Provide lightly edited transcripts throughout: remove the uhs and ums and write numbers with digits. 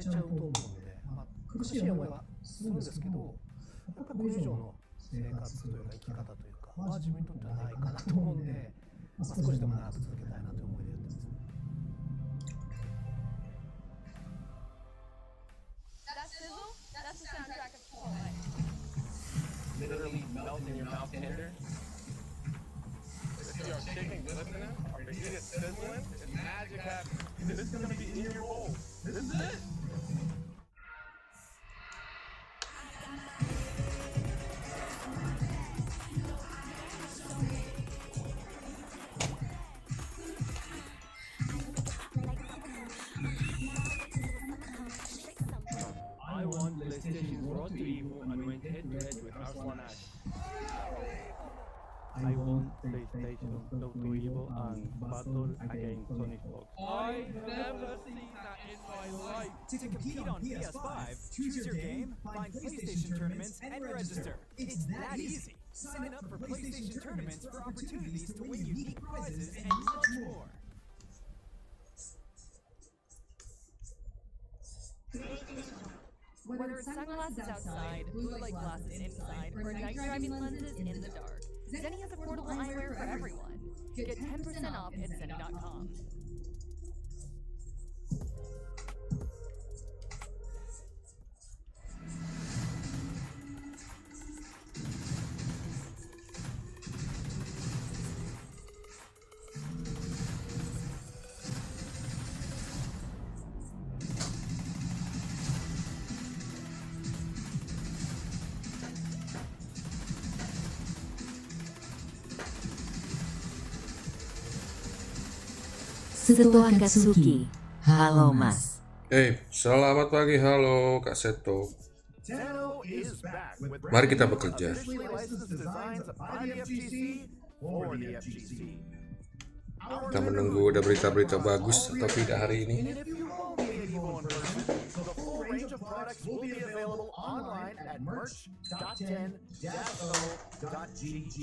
ちゃうと思うので、苦しい思いはするんですけど、やっぱりこれ以上の生活というか生き方というかは自分にとってはないかなと思うんで、少しでも長く続けたいなという思いでやってます。Literally melt in your mouth tender. If you're shaking glistening, or your heat is sizzling, it's magic happening. This is gonna be in your bowl. This is it. I want PlayStation Nonton EVO and went head-to-head with Arslan Ash. I want PlayStation Nonton EVO and battle against Sonic Fox. I never seen that in my life. To compete on PS5, choose your game, find PlayStation tournaments, and register. It's that easy. Sign up for PlayStation tournaments for opportunities to win unique prizes and much more. Whether it's sunglasses outside, blue light glasses inside, or night driving lenses in the dark, Zenni has affordable eyewear for everyone. Get 10% off at Zenni.com. Seto Akatsuki, halo mas. Selamat pagi, halo Kak Seto. Mari kita bekerja. Kita menunggu ada berita-berita bagus atau tidak hari ini.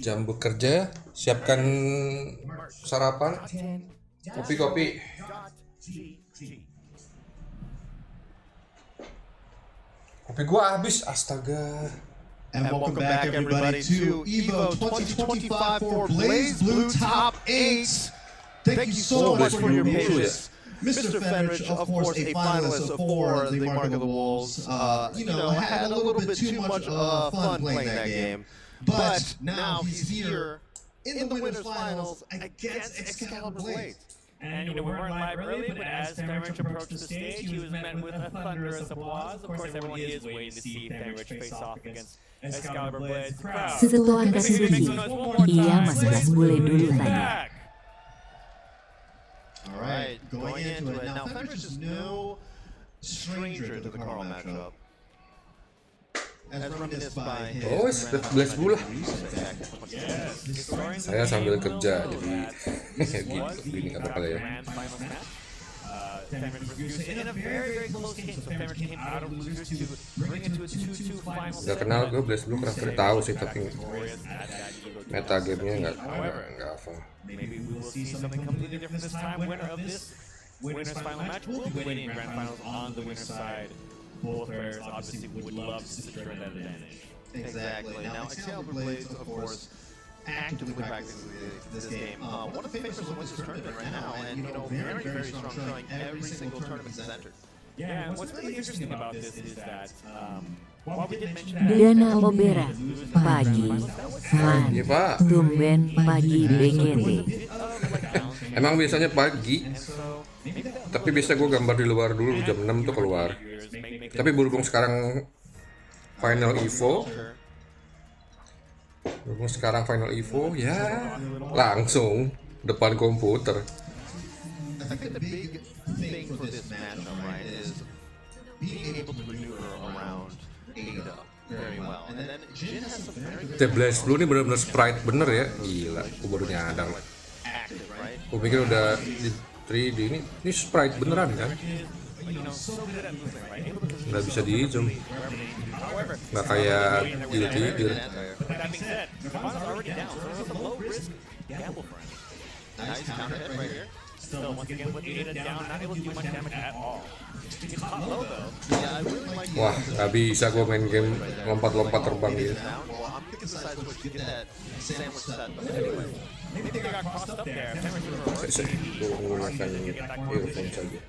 Jam bekerja, siapkan sarapan. Kopi. Kopi gua habis, astaga. And welcome back everybody to EVO 2025 for Blaze Blue Top 8. Thank you so much for your patience. Mr. Fenrich, of course, a finalist for the Mark of the Wolves, had a little bit too much fun playing that game. But now he's here in the winners finals against Excalibur Blades. And we weren't live earlier, but as Fenrich approached the stage, he was met with a thunderous applause. Of course, everyone is waiting to see Fenrich face off against Excalibur Blades. Seto Akatsuki, iya Mas Blas boleh dulu tanya. Alright, going into it. Now, Fenrich is no stranger to the Carl matchup. As reminisced by his Blaze Blue lah. Saya sambil kerja, jadi gitu, ini nggak apa-apa ya. Gak kenal gue Blaze Blue, karakternya tahu sih, tapi meta gamenya nggak hafal. Winners final match will be winning grand finals on the winner's side. Both players obviously would love to secure that advantage. Exactly. Now, Excalibur Blades, of course, actively practicing this game. One of the favorites who wins this tournament right now, and very, very strong showing every single tournament he's entered. Yeah, and what's really interesting about this is that while we did mention Dana Obera, pagi, Iya Pak. tumben pagi BGT. Emang biasanya pagi, tapi biasa gue gambar di luar dulu jam 6 tuh keluar. Tapi berhubung sekarang Final Evo, ya langsung depan komputer. I think the big thing for this matchup, right, is being able to maneuver around Ada very well. And then Jin has some very good Blaze Blue ini bener-bener sprite bener ya, gila. Gue baru nyadar. active, right? Gue pikir udah di 3D, ini sprite beneran kan? Nggak bisa di zoom, nggak kayak tidur. Nice counter hit right here. Still, once again, with Ada down, not able to do much damage at all. Gets caught low though. Yeah, I really like Wah, gak bisa gue main game lompat-lompat terbang gitu. down. Well, I'm thinking the side switch to get that sandwich set. But anyway, Maybe they got crossed up there. Saya menggunakan earphone saja.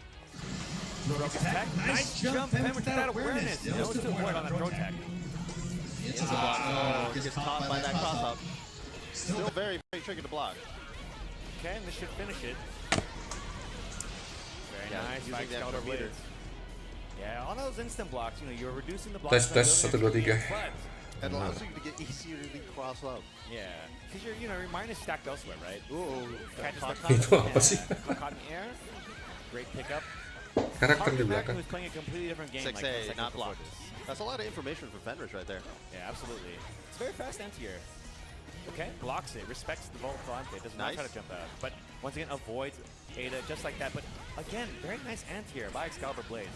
Nice jump, Fenrich with that awareness. No to avoid on that throw tech. it's a block. Oh, gets caught by that cross up. Still very, very tricky to block. Okay, and this should finish it. Very Yeah, nice. using the Excalibur extra meter. blades. Yeah, on those instant blocks, you know, you're reducing the blocks. Tes 1 2 3. But And allows you to get easier to cross up. yeah, because you're, you know, your mind is stacked elsewhere, right? Ooh, Catches caught. the Itu apa sih? caught in the air. Great pickup. Karakter di Harken belakang. was playing a completely different game. 6A, like 10 seconds not before blocked. this. That's a lot of information for Fenrich right there. Yeah, absolutely. It's very fast anti-air. Okay, blocks it, respects the Volante, does not Nice. try to jump out. But once again, avoids Ada just like that. But again, very nice anti-air by Excalibur Blades.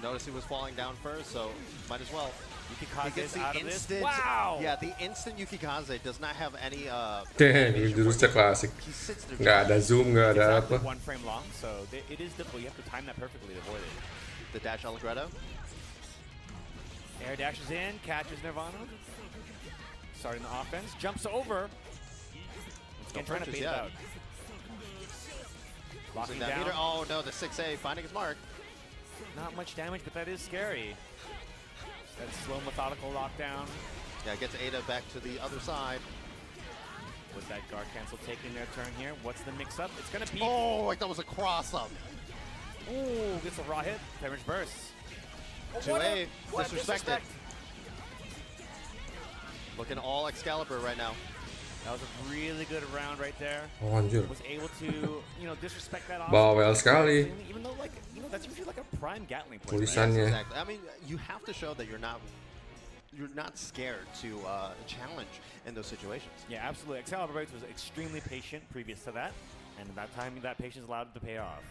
Notice he was falling down first, so might as well. He Yukikaze gets is the out of this. instant. Wow! Yeah, the instant Yukikaze does not have any. Ini jurusnya klasik. He sits there. Nggak ada zoom, nggak ada Exactly apa. 1 frame long, so it is difficult. You have to time that perfectly to avoid it. The dash Allegretto. Air dashes in, catches Nirvana. Starting the offense, jumps over. Again, trying to purchase bait it yet. out. Locking Using that down. meter. Oh no, the 6A finding his mark. Not much damage, but that is scary. That slow, methodical lockdown. Yeah, gets Ada back to the other side. With that guard cancel taking their turn here. What's the mix-up? It's gonna be. Oh, like that was a cross up. Ooh, gets a raw hit. Damage bursts. 2A, disrespected. Looking all Excalibur right now. That was a really good round right there. Oh anjir. Was able to, you know, disrespect that option. Bawel sekali. Even though, like, you know, that's usually like a prime Gatling point. Right? Tulisannya. Exactly. I mean, you have to show that you're not scared to challenge in those situations. Yeah, absolutely. Excalibur Blades was extremely patient previous to that, and at that time, that patience allowed it to pay off.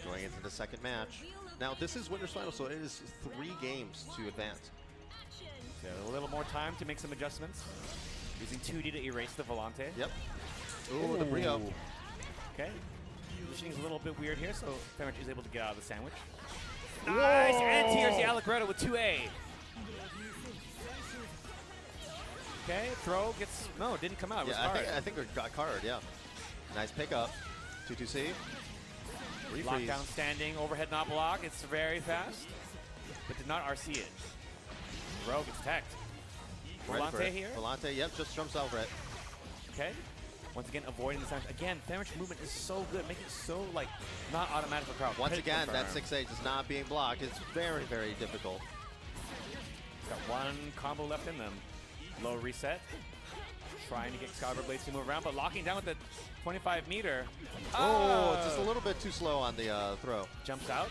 Going into the second match. Now, this is Winner's Final, so it is 3 games to advance. So a little more time to make some adjustments. Using 2D to erase the Volante. Yep. Ooh, the Brio. Okay. Positioning is a little bit weird here, so Fenrich is able to get out of the sandwich. Nice! And here's the Allegretto with 2A. Okay, throw gets... No, didn't come out. It was Yeah, hard. I think it got card, yeah. Nice pickup. 2-2C. Refreeze. Lockdown standing, overhead not block. It's very fast, but did not RC it. Throw gets teched. Ready for Volante it. here. Volante, yep, just jumps over it. Okay. Once again, avoiding the sandwich. Again, Fenrich movement is so good, making it so, like, not automatic for crowd. Once Hit again, that confirm. 6A is not being blocked. It's very, very difficult. Got one combo left in them. Low reset. Trying to get Excalibur Blades to move around, but locking down with the 25 meter. Oh, just a little bit too slow on the throw. Jumps out,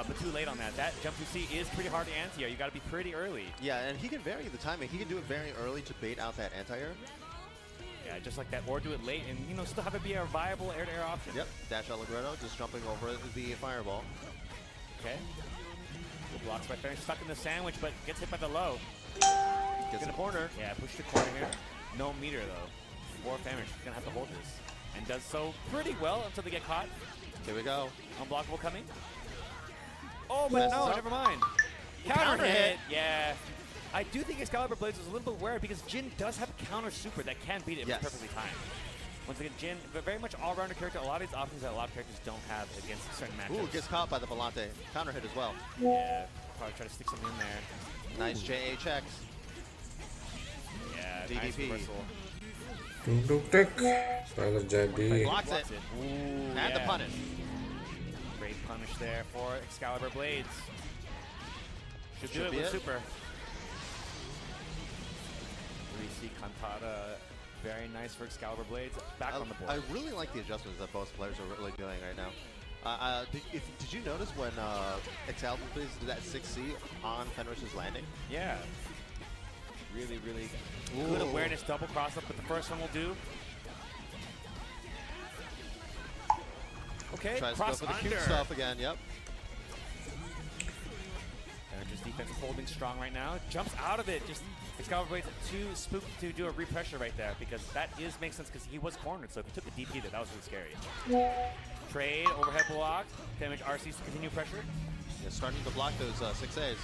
but too late on that. That jump to C is pretty hard to anti-air. You got to be pretty early. Yeah, and he can vary the timing. He can do it very early to bait out that anti-air. Yeah, just like that, or do it late and, you know, still have it be a viable air-to-air option. Yep, dash Allegretto, just jumping over the fireball. Okay. Good blocks by Fenrich, stuck in the sandwich, but gets hit by the low. Gets the corner. Yeah, push the corner here. No meter though. For Fenrich, gonna have to hold this. And does so pretty well until they get caught. Here we go. Unblockable coming. Oh, but Messes no, up. never mind. Counter Counter hit. hit. Yeah. I do think Excalibur Blades is a little bit weird because Jin does have a counter super that can beat it if Yes. it's perfectly timed. Once again, Jin, but very much all-rounder character. A lot of these options that a lot of characters don't have against certain matchups. Ooh, gets caught by the Volante. Counter hit as well. Yeah, probably try to stick something in there. Nice JA checks. Yeah, DDP. nice reversal. Duduk tek. Apa terjadi? Blocks it. Ooh, And the yeah. punish. Great punish there for Excalibur Blades. Should do Should it be with it. super. We see Cantata. Very nice for Excalibur Blades. Back on the board. I really like the adjustments that both players are really doing right now. Did you notice when Excalibur Blades did that 6C on Fenrich's landing? Yeah. Really, really good Ooh. awareness double cross up, but the first one will do. Okay, Tries to go cross for the under. cute stuff again, yep. Just defense holding strong right now. Jumps out of it. Just Excalibur Blades too spooked to do a repressure right there because that makes sense because he was cornered. So if he took a DP there, that was really scary. Trade, overhead block. Damage RC's to continue pressure. Yeah, starting to block those 6As.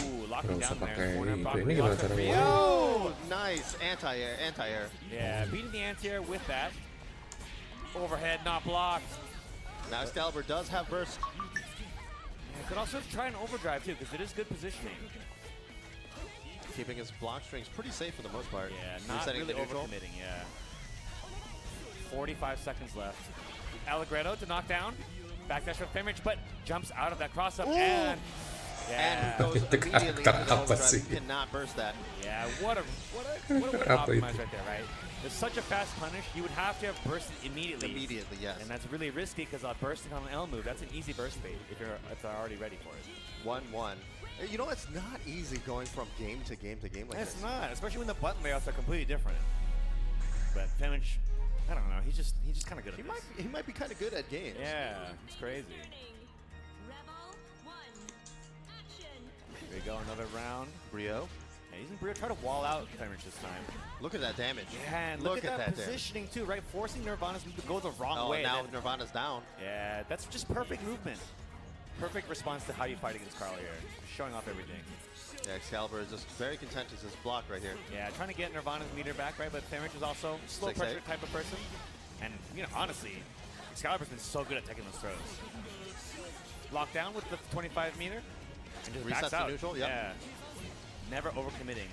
Ooh, locking Nggak usah down there. pakai Corner itu. block. Ini gimana caranya? Oh, nice. Anti-air, anti-air. Yeah, beating the anti-air with that. Overhead, not blocked. Now Excalibur does have burst. Yeah, could also try an overdrive too because it is good positioning. Keeping his block strings pretty safe for the most part. Yeah, not Resetting really the neutral. overcommitting, yeah. 45 seconds left. Allegretto to knock down. Backdash from Femrich, but jumps out of that cross-up and... Yeah, And goes immediately into the Apa sih? overdrive. Cannot burst that. yeah, what a way to Apa itu? optimize right there, right? There's such a fast punish, you would have to have bursted immediately. Immediately, yes. And that's really risky because bursting on an L move, that's an easy burst bait if they're already ready for it. 1-1. You know, it's not easy going from game to game to game like It's this. not, especially when the button layouts are completely different. But Femrich, I don't know, he's just kind of good at this. He might be kind of good at games. Yeah, it's crazy. Here we go, another round. Brio. Yeah, using Brio, try to wall out Femrich this time. Look at that damage. Yeah, and look at that positioning too, right? Forcing Nirvana's move to go the wrong way. Now Then- Nirvana's down. yeah, that's just perfect movement. Perfect response to how you fight against Carl here. Showing off everything. Yeah, Excalibur is just very content with this block right here. Yeah, trying to get Nirvana's meter back, right? But Femrich is also slow 6-8. pressure type of person. And, you know, honestly, Excalibur's been so good at taking those throws. Locked down with the 25 meter. And just Resets backs to out. neutral, yep. Yeah. Never overcommitting.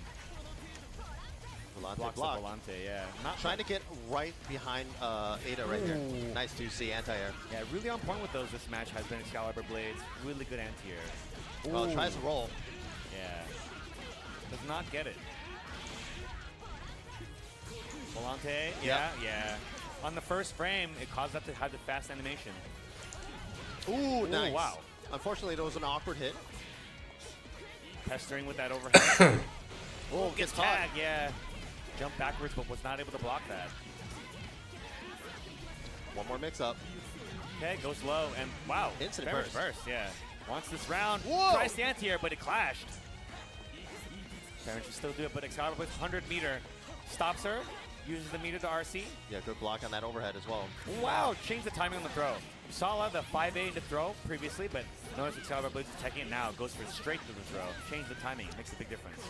Volante Blocks block. the Volante, yeah. Not Trying to get right behind Ada right here. Nice 2C anti-air. Yeah, really on point with those this match has been Excalibur Blades. Really good anti-air. Well, tries to roll. Yeah. Does not get it. Volante, yeah. On the first frame, it caused that to have the fast animation. Ooh, nice. Wow. Unfortunately, there was an awkward hit. Pestering with that overhead. Oh, Gets gets caught. tagged, yeah. Jumped backwards, but was not able to block that. One more mix-up. Okay, goes low, and wow. Instant Femrich burst. yeah. Wants this round. Whoa! Tries the anti-air, but it clashed. Femrich can still do it, but Excalibur with 100 meter. Stops her, uses the meter to RC. Yeah, good block on that overhead as well. Wow, changed the timing on the throw. We saw a lot of the 5A to throw previously, but notice Excalibur Blades is taking it now. Goes for straight to the throw. Change the timing, makes a big difference.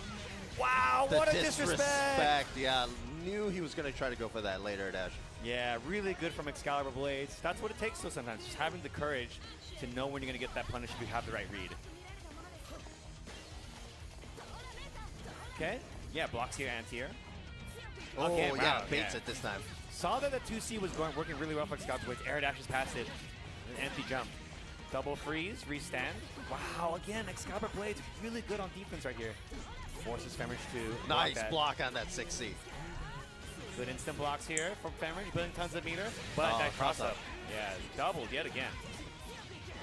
Wow, The what a disrespect! Yeah, knew he was going to try to go for that later dash. Yeah, really good from Excalibur Blades. That's what it takes though sometimes, just having the courage to know when you're going to get that punish if you have the right read. Okay, yeah, blocks here, anti-air. Oh, Again, yeah, wow, baits yeah. it this time. Saw that the 2C was working really well for Excalibur Blades. Air dashes past it, an empty jump. Double freeze, restand. Wow, again, Excalibur Blades really good on defense right here. Forces Femrich to Nice that. block on that 6C. Good instant blocks here from Femrich, building tons of meter. But Oh, that cross cross up. up. Yeah, doubled yet again.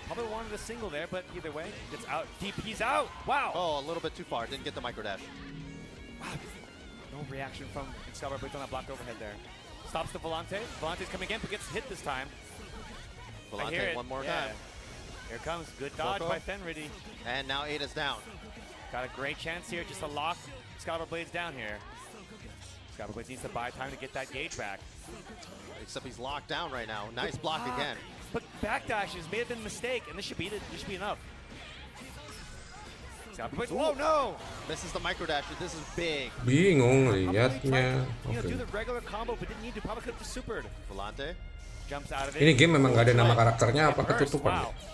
Probably wanted a single there, but either way, it's out. DP's out. Wow. Oh, a little bit too far. Didn't get the micro dash. Wow. No reaction from Excalibur Blades on that blocked overhead there. Stops the Volante. Volante's coming in, but gets hit this time. I Volante hear it. one more Yeah. time. Here comes. Good dodge Coco. by Fenridy. And now Ada's down. Got a great chance here just to lock Excalibur Blades down here. Excalibur Blades needs to buy time to get that gauge back. Except he's locked down right now. Nice block again. But backdashes may have been a mistake, and this should be it. This should be enough. Excalibur Blades. Oh no! Misses the micro dash. This is big. Bingung Probably liatnya. tried to, do Oke. the regular combo, but didn't need to. Probably could have just supered. Volante. Jumps out of it. Ini game memang gak ada nama karakternya apa Burst, ketutupan wow. ya?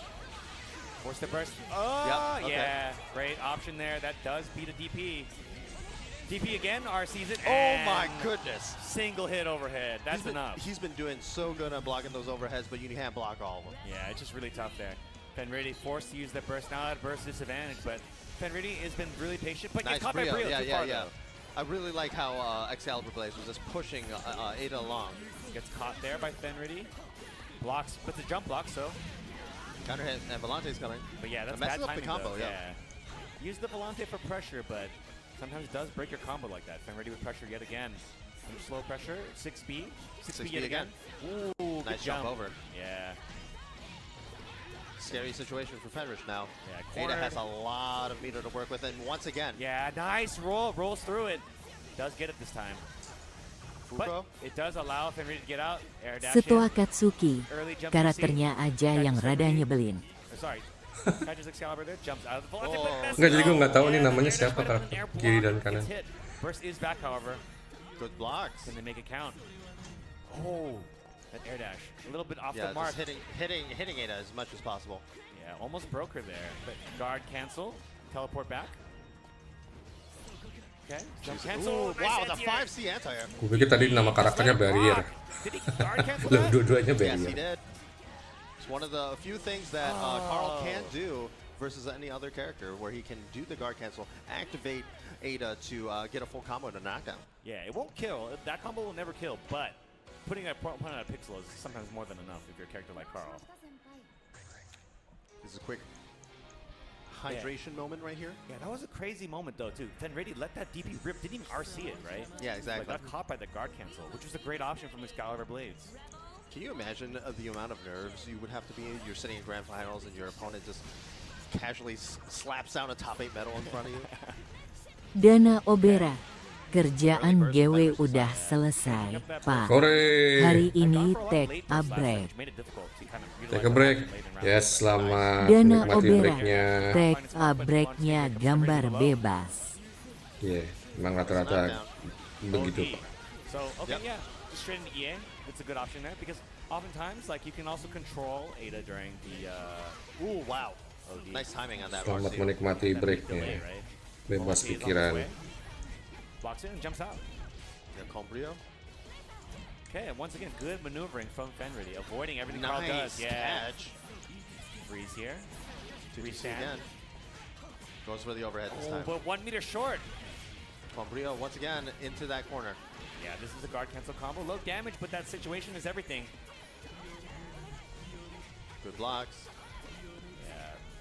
Force the burst. Oh, Yep, okay. yeah. Great option there. That does beat a DP. DP again, RC's it. Oh and my goodness. Single hit overhead. That's enough. He's been doing so good at blocking those overheads, but you can't block all of them. Yeah, it's just really tough there. Fenridy forced to use that burst. Now at burst disadvantage, but Fenridy has been really patient. But Nice get caught by Brio. Brio Yeah, too yeah, far, yeah. though. I really like how Excalibur Blades was just pushing Ada along. Gets caught there by Fenridy. Blocks, puts a jump block, so. Counter hit, and Volante's coming. But yeah, that's It messes bad up the timing, combo, though. yeah. Use the Volante for pressure, but sometimes it does break your combo like that. Fenridy with pressure yet again. Some slow pressure, 6B. 6B yet again. Ooh, Nice good jump over. Yeah. Scary situation for Fenrich now. Yeah, Ada has a lot of meter to work with, and once again, Yeah, nice roll. Rolls through it. Does get it this time. Fuko. But it does allow Fenrich to get out. Air dash Setua in. Katsuki, Early jump karakternya aja yang rada nyebelin. Sorry. Catches Excalibur there, jumps out of the volante, Oh. but misses. Enggak, jadi gue nggak tahu nih And namanya air dash siapa might have been karakter an air kiri block. dan kanan. Gets hit. Burst is back, however. Good blocks. Can they make it count? Oh, that air dash. A little bit off Yeah, the mark. just hitting Ada as much as possible. Yeah, almost broke her there. But guard cancel. Teleport back. Okay, jump cancel. Ooh, Nice wow, the anti-air. 5C anti-air. Gue pikir tadi nama karakternya barrier. Did he guard cancel Loh, that? dua-duanya Yes, he barrier. did. It's one of the few things that Carl can do versus any other character, where he can do the guard cancel, activate Ada to get a full combo to knockdown. Yeah, it won't kill. That combo will never kill, but putting a opponent at a pixel is sometimes more than enough if you're a character like Carl. This is a quick hydration moment right here. Yeah, that was a crazy moment though too. Fenrich let that DP rip, didn't even RC it, right? Yeah, exactly. Like, got caught by the guard cancel, which was a great option from Excalibur Blades. Can you imagine the amount of nerves you would have to be in? You're sitting in grand finals and your opponent just casually slaps down a top 8 medal in front of you. Dana Obera, kerjaan GW udah selesai, Pak. Sore. Hari ini take a break. Take a break. Yes, selamat Dana menikmati Obera, breaknya. take a breaknya gambar bebas. Iya, emang rata-rata begitu Pak. So, okay, yeah, just straight into EA. It's a good option there because oftentimes, like, you can also control Ada during the. Ooh, wow. OD. Nice timing on that. Selamat RC. menikmati That breaknya. delay, right? Bebas Volante is on his pikiran. way. Blocks in and jumps out. Yeah, Combrio. Okay, and once again, good maneuvering from Fenrich, avoiding everything Carl Nice does. Yeah, catch. freeze here. 2C again. Goes for the overhead this Oh, time. but 1 meter short. Combrio once again into that corner. Yeah, this is a guard cancel combo. Low damage, but that situation is everything. Good blocks. Yeah,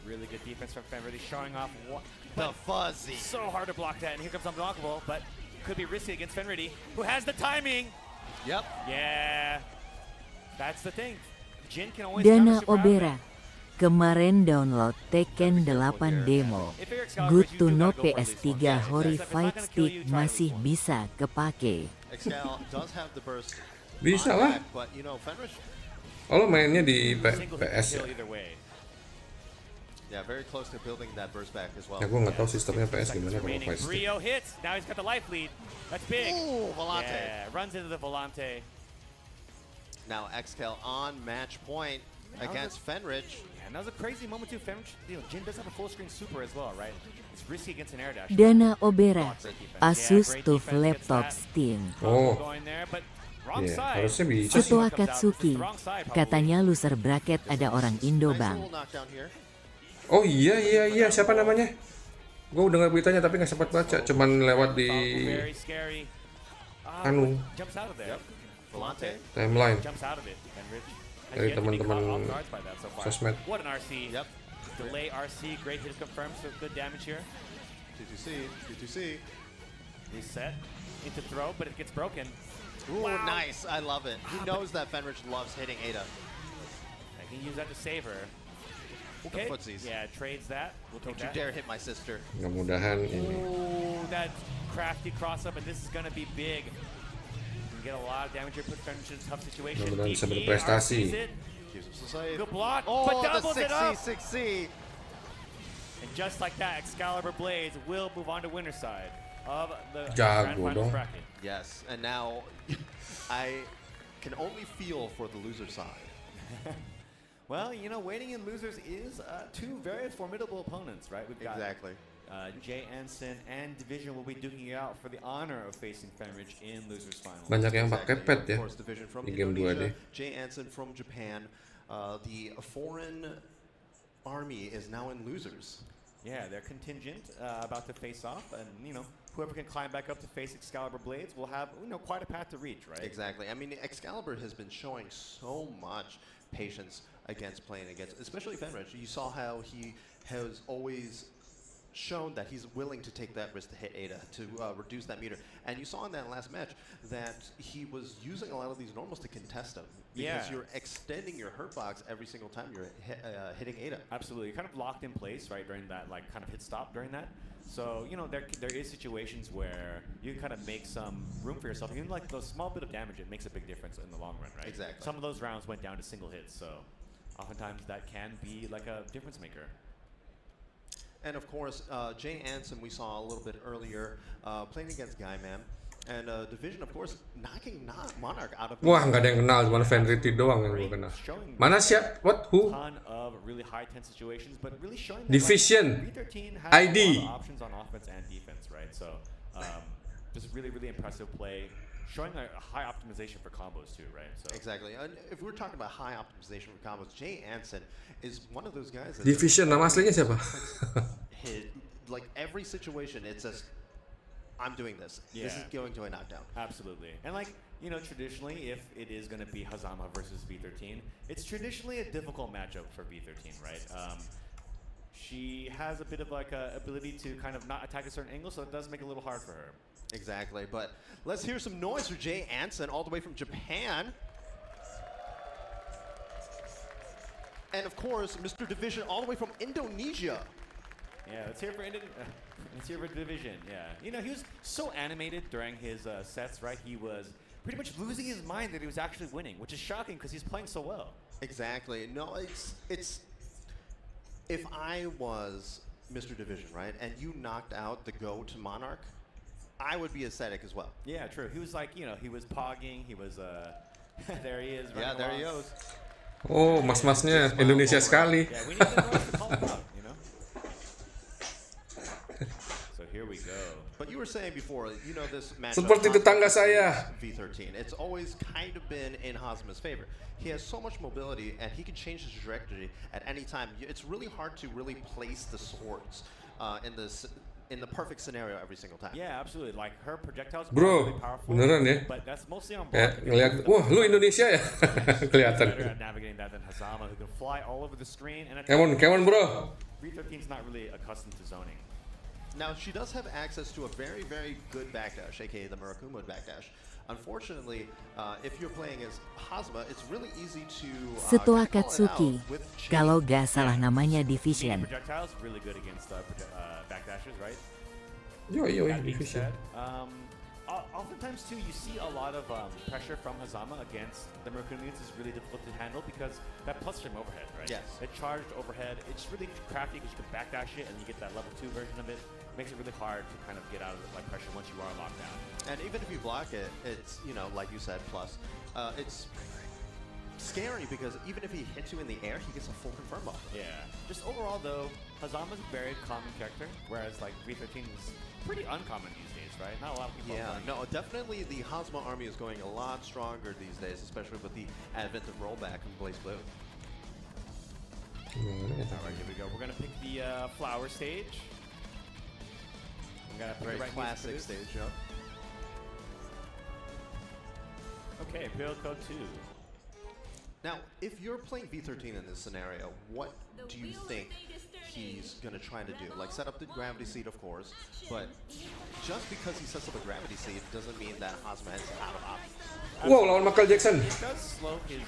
really good defense from Fenrich, showing off what. The fuzzy. So hard to block that, and here comes unblockable, but could be risky against Fenrich, who has the timing. Yep. Yeah, that's the thing. Jin can always Dana counter super Obera, outfit. kemarin download Tekken 8 demo. If you're Excalibur, Good you to do know gotta go for at least PS3 one. Yeah, Hori if it's not Fight gonna kill Stick you, try at masih least one. bisa kepake. Excal does have the burst. Bisa on lah. back, but you know, Fenrich, Oh, lo mainnya di Single PS kill ya? either way. yeah, very close to building that burst back as well. Ya gue nggak tahu sistemnya PS Seconds gimana kalau remaining. PS. Brio hits. Now he's got the life lead. That's big. Ooh, Volante. Yeah, runs into the Volante. Now Excal on match point against Fenrich. And that was a crazy moment too. Fenrich, you know, Jin does have a full screen super as well, right? It's risky against an air dash. Dana Obera, Great defense. Asus Yeah, great TUF defense, gets Laptop that. Steam. Oh. Going there, but wrong Iya, side. harusnya bisa sih. Setua Comes out. Katsuki, It's the wrong side, probably. katanya loser bracket ada orang Indo Nice bang. little knockdown here. Oh iya, siapa namanya? Gue udah dengar beritanya tapi nggak sempat baca, cuman lewat di Very scary. anu Jumps out of there. Yep. Volante. timeline. Jumps out of it. Fenrich has Dari yet to be teman-teman caught off guard by that so far. sosmed. What an RC. Yep. Delay RC. Great hit confirmed. So good damage here. T2C. Reset into throw, but it gets broken. Ooh, Wow. nice. I love it. He knows that Fenrich loves hitting Ada. I can use that to save her. Okay. footsies. Yeah, trades that. We'll take Don't you that. dare hit my sister. Mudah-mudahan ini. Ooh, that crafty cross up, and this is gonna be big. You can get a lot of damage here, put Fenrich in a tough situation. Mudah-mudahan bisa DP, berprestasi. RCs it. Keeps him safe. Good block, Oh, but the doubles it up. 6C. And just like that, Excalibur Blades will move on to winner's side of the Jago Grand Finals dong. bracket. Yes, and now I can only feel for the loser side. Well, you know, waiting in losers is two very formidable opponents, right? We've got Exactly. Jay Anson and Division will be duking it out for the honor of facing Fenrich in losers finals. Banyak yang pakai pet ya Of course, Division from di game 2D. Indonesia, Jay Anson from Japan. The foreign army is now in losers. Yeah, they're contingent, about to face off, and you know, whoever can climb back up to face Excalibur Blades will have, you know, quite a path to reach, right? Exactly. I mean, Excalibur has been showing so much patience against playing against, especially Fenrich. You saw how he has always shown that he's willing to take that risk to hit Ada to reduce that meter. And you saw in that last match that he was using a lot of these normals to contest him. Because you're extending your hurt box every single time you're hitting Ada. Absolutely. You're kind of locked in place, right, during that like kind of hit stop during that. So, you know, there is situations where you can kind of make some room for yourself. Even like the small bit of damage, it makes a big difference in the long run, right? Exactly. Some of those rounds went down to single hits, so oftentimes that can be like a difference maker. And of course, Jay Anson we saw a little bit earlier playing against Guyman. And Division, of course, knocking Monarch out of. Wah, nggak ada yang kenal, cuma Fenriti doang yang gue kenal. Mana siap? What? Who? Ton of really high tense situations, but really showing that Division. Like, B13 has ID. a lot of options on offense and defense, right? So just really, really impressive play, showing a high optimization for combos too, right? So Exactly. And if we're talking about high optimization for combos, Jay Anson is one of those guys. That Division, nama aslinya siapa? hit like every situation. It's just I'm doing this. This is going to a knockdown. Absolutely. And like, you know, traditionally, if it is going to be Hazama versus V13, it's traditionally a difficult matchup for V13, right? She has a bit of like a ability to kind of not attack a certain angle, so it does make it a little hard for her. Exactly. But let's hear some noise for Jay Anson all the way from Japan. And of course, Mr. Division all the way from Indonesia. Yeah, let's hear for Division. Yeah, you know, he was so animated during his sets, right? He was pretty much losing his mind that he was actually winning, which is shocking because he's playing so well. Exactly. No, it's. If I was Mr. Division, right, and you knocked out the go to Monarch, I would be ecstatic as well. Yeah, true. He was like, you know, he was pogging. He was there he is. Yeah, there he goes. Oh, mas-masnya Indonesia sekali. Yeah, we need the noise to call him out, you know. So here we go. But you were saying before, you know, this match. Seperti tetangga saya. V13. It's always kind of been in Hazama's favor. He has so much mobility, and he can change his trajectory at any time. It's really hard to really place the swords in the perfect scenario every single time. Yeah, absolutely. Like her projectiles are Bro, really powerful. beneran ya? But that's mostly on Kayak block. ngeliat, wah lu Indonesia ya? Kelihatan. Better at navigating that than Hazama, who can fly all over the screen. And Come on bro. V13's not really accustomed to zoning. Now, she does have access to a very, very good backdash, aka the Murakumo backdash. Unfortunately, if you're playing as Hazama, it's really easy to Setua call it Katsuki, out with kalau gak salah namanya Division. Projectiles really good against backdashes, right? Yo, That being Division. said, oftentimes too, you see a lot of pressure from Hazama against the Murakumo. Is really difficult to handle because that plus stream overhead, right? Yes. It charged overhead. It's really crafty because you can backdash it and you get that level 2 version of it. Makes it really hard to kind of get out of the pressure once you are locked down. And even if you block it, it's, you know, like you said, plus, it's scary because even if he hits you in the air, he gets a full confirm buff. Yeah. Just overall, though, Hazama's a very common character, whereas like V13 is pretty uncommon these days, right? Not a lot of people. Yeah, are playing no, it. definitely the Hazama army is going a lot stronger these days, especially with the advent of rollback in Blaze Blue. All right, here we go. We're gonna pick the flower stage. I'm gonna pick Very the right classic music for this. stage, yeah. Okay, Imperial Code 2. Now, if you're playing V13 in this scenario, what do you think he's going to try to do? Like, set up the gravity seed, of course, but just because he sets up a gravity seed doesn't mean that Hazama is out of options. Wow, lawan Michael Jackson. It does slow his,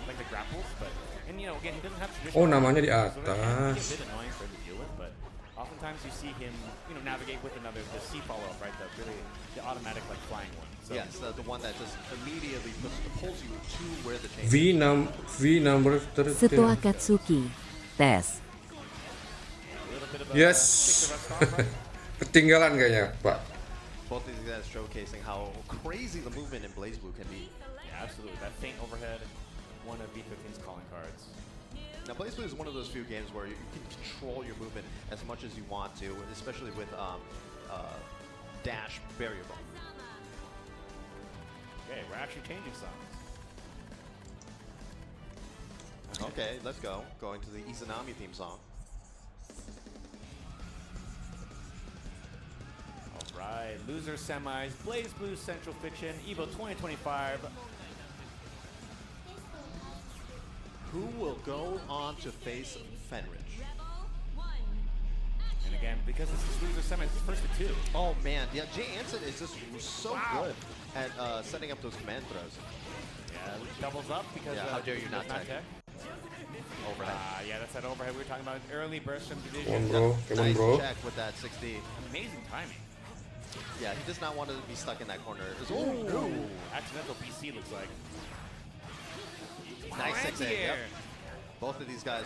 like the grapples, but, and you know, again, he doesn't have Oh, traditional. namanya di so that can be a atas. bit annoying for him to deal with, but oftentimes you see him, you know, navigate with the C follow-up, right? The automatic, like, flying one. So Yes, the one that just immediately pulls you to where the chain V number 13. Setua Katsuki, tes. a little bit of a Yes. kick the rest off, right? Ketinggalan kayaknya, Pak. Both these guys showcasing how crazy the movement in Blaze Blue can be. Yeah, absolutely. That feint overhead, one of V13's calling cards. Now, Blaze Blue is one of those few games where you can control your movement as much as you want to, especially with dash barrier ball. Okay, we're actually changing songs. Okay, let's go. Going to the Izanami theme song. All right, loser semis, Blaze Blue Central Fiction, EVO 2025. Who will go on to face Fenrich? And again, again because this is loser semi. It's first to two. Oh man, yeah, Jay Anson is just so good at setting up those command throws. Yeah, doubles up because how dare you not tech? Overhead. Yeah, that's that overhead we were talking about. Early burst from division. Come on, bro. Come on, Nice bro. check with that 6D. Amazing timing. Yeah, he does not want to be stuck in that corner. Accidental BC looks like. Nice 6A. Yep. Both of these guys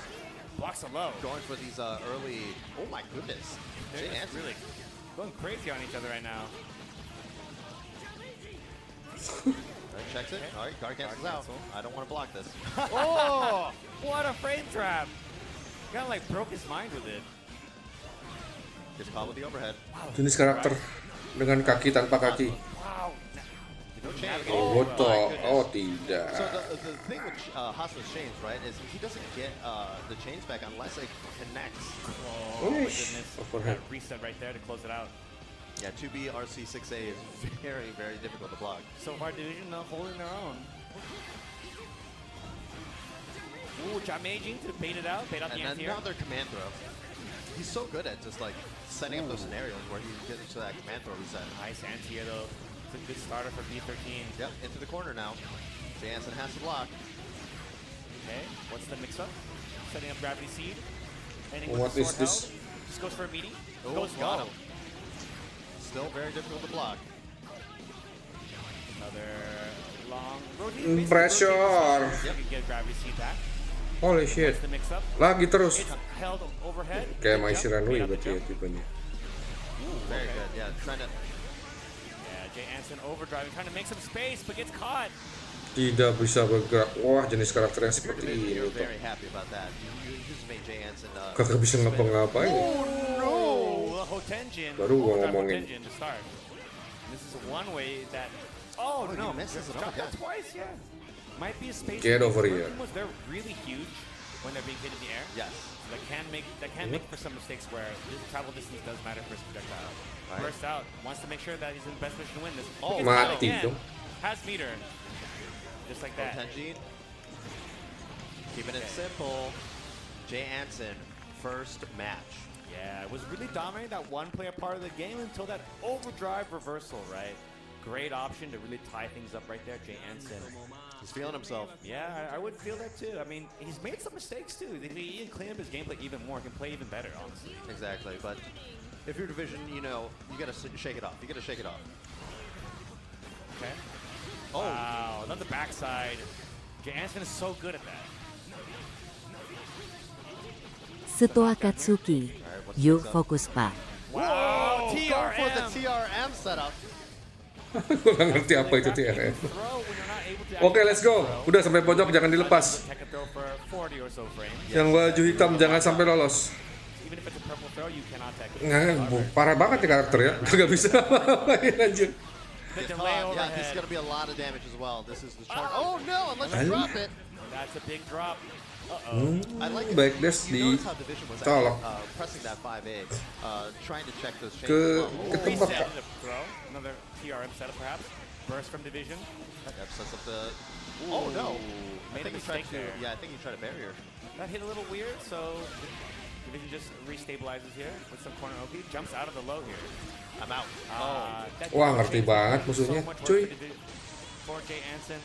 Blocks a low. going for these early. Oh my goodness. They're Jay just Anson. really going crazy on each other right now. Right, checks it. All right, guard cancels out. cancel. I don't want to block this. Oh, what a frame trap! Kind of like broke his mind with it. Gets caught with the overhead. Jenis karakter dengan kaki tanpa kaki. Wow. No change. Oh, botok. Oh, tidak. So the thing with Hosmer's chains, right, is he doesn't get the chains back unless it connects. Oh my Oosh. goodness. Overhead. That reset right there to close it out. Yeah, 2B RC 6A is very, very difficult to block. So far, division holding their own. Ooh, Jamaging to bait it out. Bait out the And then anti-air. now their command throw. He's so good at just like setting up those scenarios where he gets to that command throw reset. Nice anti-air though. It's a good starter for B13. Yep, into the corner now. Jay Anson has to block. Okay, what's the mix-up? Setting up Gravity Seed. Ending What with the is sword this? held. Just goes for a meaty. Oh, Goes got him. Still very difficult to block. Another long rotate. Pressure. You can get Gravity Seed back. Holy shit. The mix-up. Lagi terus. It's held overhead. Kayak Good Maisi jump. Ranui Bait out the berarti ya jump. tipenya. Very good. Yeah, trying to. Yeah, Jay Anson overdriving, trying to make some space, but gets caught. Tidak bisa bergerak. Wah, jenis karakter yang seperti ini You're tuh. very happy about that. You just made Jay Anson. Kagak bisa ngapa-ngapain. No! Hotenjin. Baru gua Overdrive ngomongin. Hotenjin to start. This is one way that. Oh, he no! misses it. Dropped Oh, that twice, yeah. Might be a space. Get over space. here. Was they're really huge when they're being hit in the air. Yes. That can make for some mistakes where this travel distance does matter for his projectile. Right. Burst out, wants to make sure that he's in the best position to win this. Oh, Gets caught mati again. dong. Has meter. Just like that. Tenjin. Keeping it simple. Jay Anson, first match. Yeah, it was really dominating that one-player part of the game until that overdrive reversal, right? Great option to really tie things up right there, Jay Anson. He's feeling himself. Yeah, I would feel that too. I mean, he's made some mistakes too. If he can clean up his gameplay even more, he can play even better, honestly. Exactly, but if your division, you know, you gotta shake it off. You gotta shake it off. Okay. Oh. Wow, another backside. Jay Anson is so good at that. Setua Katsuki, yuk fokus pak. Wow, Go for the TRM. TRM setup. Gue gak ngerti apa itu TRM. Oke, let's go. Udah sampai pojok, jangan dilepas. Yang baju hitam jangan sampai lolos. Nggak, parah banget nih karakter ya. Gak bisa ngapain anjir. Yeah, this is gonna be a lot of damage as well. This is the chart. Oh no, unless you drop it. That's a big drop. I like it. Back dash You di notice how Division was colok. actually, pressing that 5A, trying to check those chains. Ke tempat Reset the throw. Another TRM setup perhaps. Burst from division. Yep, sets up the. Oh no! I Made a think he tried mistake to. there. Yeah, I think he tried a barrier. That hit a little weird, so division just restabilizes here with some corner OP. Jumps out of the low here. I'm out. That Wah, did ngerti change banget so musuhnya, much work cuy. for Jay Anson.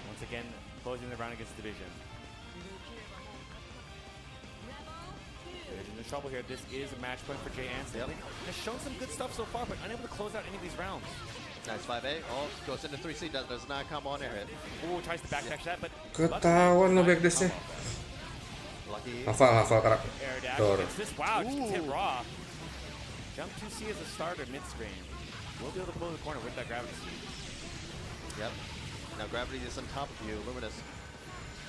Once again, closing the round against division. Division in trouble here. This is a match point for Jay Anson. Yep. Has shown some good stuff so far, but unable to close out any of these rounds. Nice 5A. Oh, goes into 3C. Does not combo on air hit. Ooh, tries to backdash that, but Ketahuan lo back dash-nya. Lucky. Hafal karakter. air dash Dor. against this. Wow, just hit raw. Jump 2C as a starter mid-screen. We'll be able to pull the corner with that gravity speed. Yep. Now gravity is on top of you. Luminous.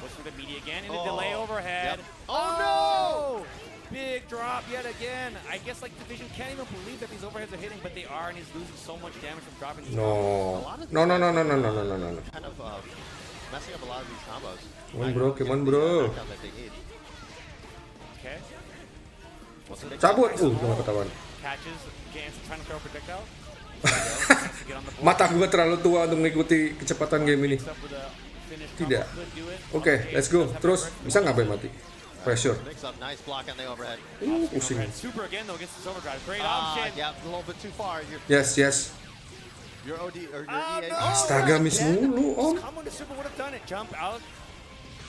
Goes for the media again, and a delay overhead. Yep. Oh no! Big drop yet again. I guess like Division can't even believe that these overheads are hitting, but they are, and he's losing so much damage from dropping these No. combos. No. Kind of messing up a lot of these combos. Come on bro. Knockout that they need. Okay. Cabut. Jangan ketahuan. Catches Jansen trying to throw a projectile. To get on the board. Mata gue terlalu tua untuk mengikuti kecepatan game ini. Mix up with a finish Tidak. combo, could do it. Oke, let's go. Does have Terus a burst. bisa nggak Bay mati? Pressure. Mix up, nice block on the overhead. Pusing. Overhead super again though against this overdrive. Great Ah, option. yeah, a little bit too far. Yes, yes. Your OD or your Oh, EA. no. Astaga, miss mulu, Om. Combo to super would have done it. Jump out.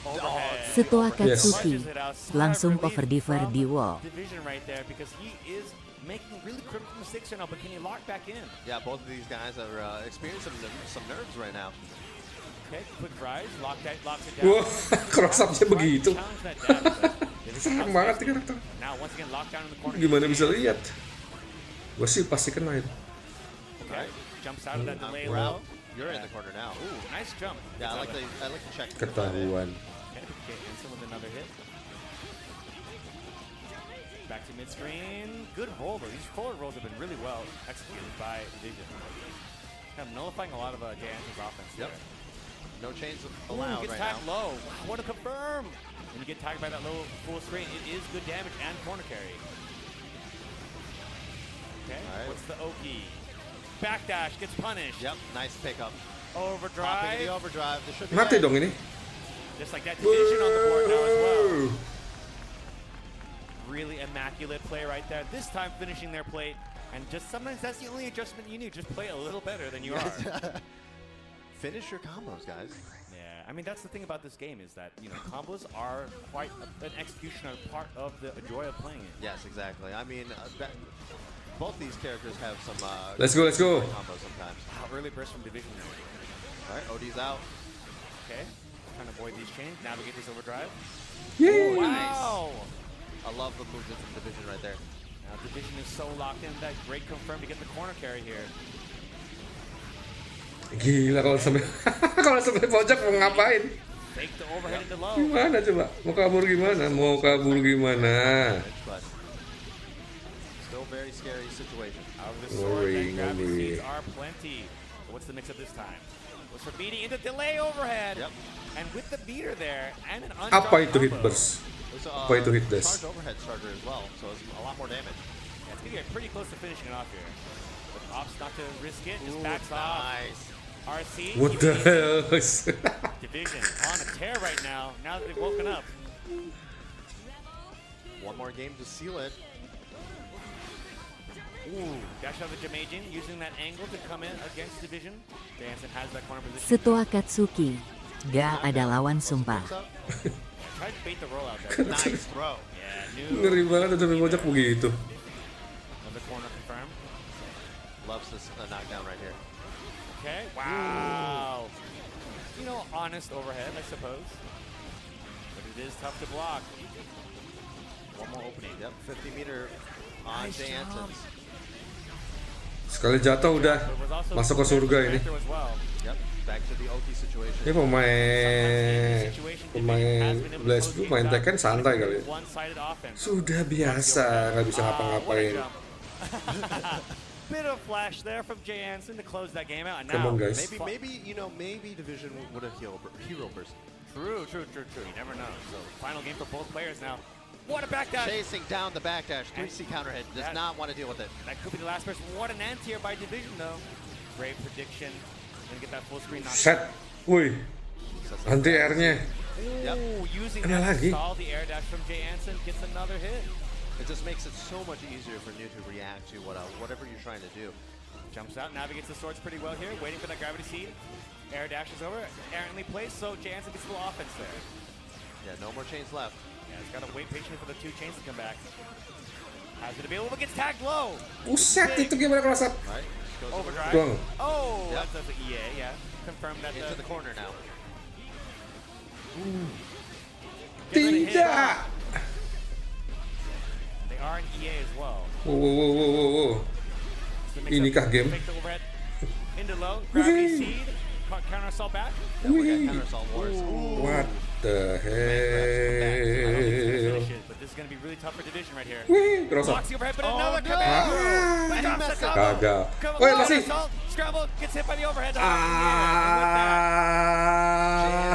Overhead. Setua Yes. Katsuki langsung overdriver di wall. Division right there because he is making really critical mistakes right now, but can he lock back in? Yeah, both of these guys are experiencing some nerves right now. Okay, quick drive, locks it down. Wah, cross up-nya begitu. Challenge that down, but Serem banget nih karakter. now once again locked down in the corner. Gimana bisa lihat? Gua sih pasti kena itu. Okay, jumps out of that delay We're low. out. You're in the corner now. Ooh, nice jump. Yeah, I like the check. Ketahuan. Okay, Hanson with another hit. Back to mid-screen. Good roll though. These forward rolls have been really well executed by Vision. Kind of nullifying a lot of Jansen's offense. Yep. There. No chains Ooh, allowed gets right tagged now. low. Wow, what a confirm! When you get tagged by that low full screen, it is good damage and corner carry. Okay, Alright. what's the Oki? Backdash gets punished. Yep, nice pickup. Popping in Overdrive. the overdrive. This should be Mati dead. dong ini. Just like that, Division on the board now as well. Wow. Really immaculate play right there. This time finishing their plate. And just sometimes that's the only adjustment you need. Just play a little better than you are. Finish your combos, guys. Yeah, I mean that's the thing about this game is that combos are quite an executional part of the joy of playing it. Yes, exactly. I mean, both these characters have some. Let's go, let's go. Combos sometimes. Wow, early burst from Division. All right, OD's out. Okay, trying to avoid these chains. Navigate this overdrive. Yay. Wow. I love the movement from Division right there. Now Division is so locked in. That great confirm to get the corner carry here. Gila kalau sampai pojok mau ngapain? Take the overhead into low. Gimana coba? Mau kabur gimana? Mau kabur gimana? But still very scary situation. Out of the sword, Worrying, then gravity worrying. seeds are plenty. But what's the mix up this time? What's for beating into delay overhead? Yep. And with the beater there and an Apa itu hit combo. burst? There's Apa itu hit dash? charge overhead starter as well, so it's a lot more damage. Yeah, it's gonna get pretty close to finishing it off here. But Ops not to risk it, just Ooh, backs off. nice. RC. What the hell? Division on a tear right now. Now that they've woken up. One more game to seal it. Ooh, dash out of the Jamajin using that angle to come in against Division. Jansen has that corner position. Setua Katsuki, gak ada lawan sumpah. Mix up. Tried to bait the rollout there. Nice throw. Yeah, new. Ngeri banget sampai pojok begitu. Another corner confirmed. Loves this knockdown right here. Okay, wow. Honest overhead, I suppose. But it is tough to block. One more opening. Yep, 50 meter on Nice Jansen. Sekali jatuh udah There was also masuk ke surga ini. Panther as well. Yep, back to the Oki situation. Ini pemain Lesgo main Tekken santai kali ya. One-sided offense. Sudah biasa, nggak bisa What a ngapa-ngapain. jump. Bit of flash there from Jay Hansen to close that game out. And Come now, on, guys. Maybe Division would have hero burst. True. You never know. So final game for both players now. What a backdash. Chasing down the backdash, 3C counter hit, does That- not want to deal with it. That could be the last person. What an anti-air by Division though. Great prediction. Gonna get that full screen knocked. Set, wih, anti-airnya. Yep. Ooh, using Kena that to lagi. stall the air dash from Jay Hansen gets another hit. It just makes it so much easier for New to react to whatever you're trying to do. Jumps out, navigates the swords pretty well here, waiting for that gravity seed. Air dashes over, errantly placed, so Jay Hansen gets a little offense there. Yeah, no more chains left. Yeah, he's got to wait patiently for the two chains to come back. Has it available, but gets tagged low. Buset, itu gimana cross up? Right? Goes Overdrive. Doang. Oh, Yep. that's the EA, yeah. Confirmed that into the corner now. Tidak. They are an EA as well. Wow. So mix Inikah up, game? Take the overhead into low, gravity Whee! seed, counter assault back. Yeah, we got Whee! counter assault wars. What the I don't think he's gonna hell? finish it, but this is going to be really tough for Division right here. Wih, cross up. Blocks the overhead, but another no! command. Ah. But drops the messed up. combo. Kagak. Come Woi, on, masih. assault, scramble, gets hit by the overhead. Ah.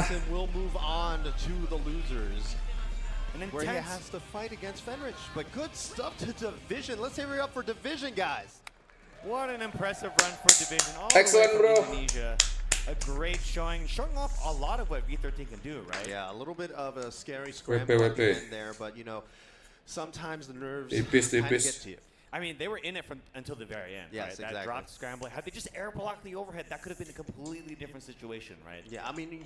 Jansen will move on to the losers, And then where he tense. has to fight against Fenrich. But good stuff to Division. Let's hear it up for Division, guys. What an impressive run for Division. All Excellent, the way bro. from Indonesia. a great showing off a lot of what V13 can do, right? Yeah, a little bit of a scary scramble at the end there, but you know, sometimes the nerves kind of get to you. I mean, they were in it until the very end, yes, right? Exactly. That dropped scramble. Had they just air blocked the overhead, that could have been a completely different situation, right? Yeah, I mean,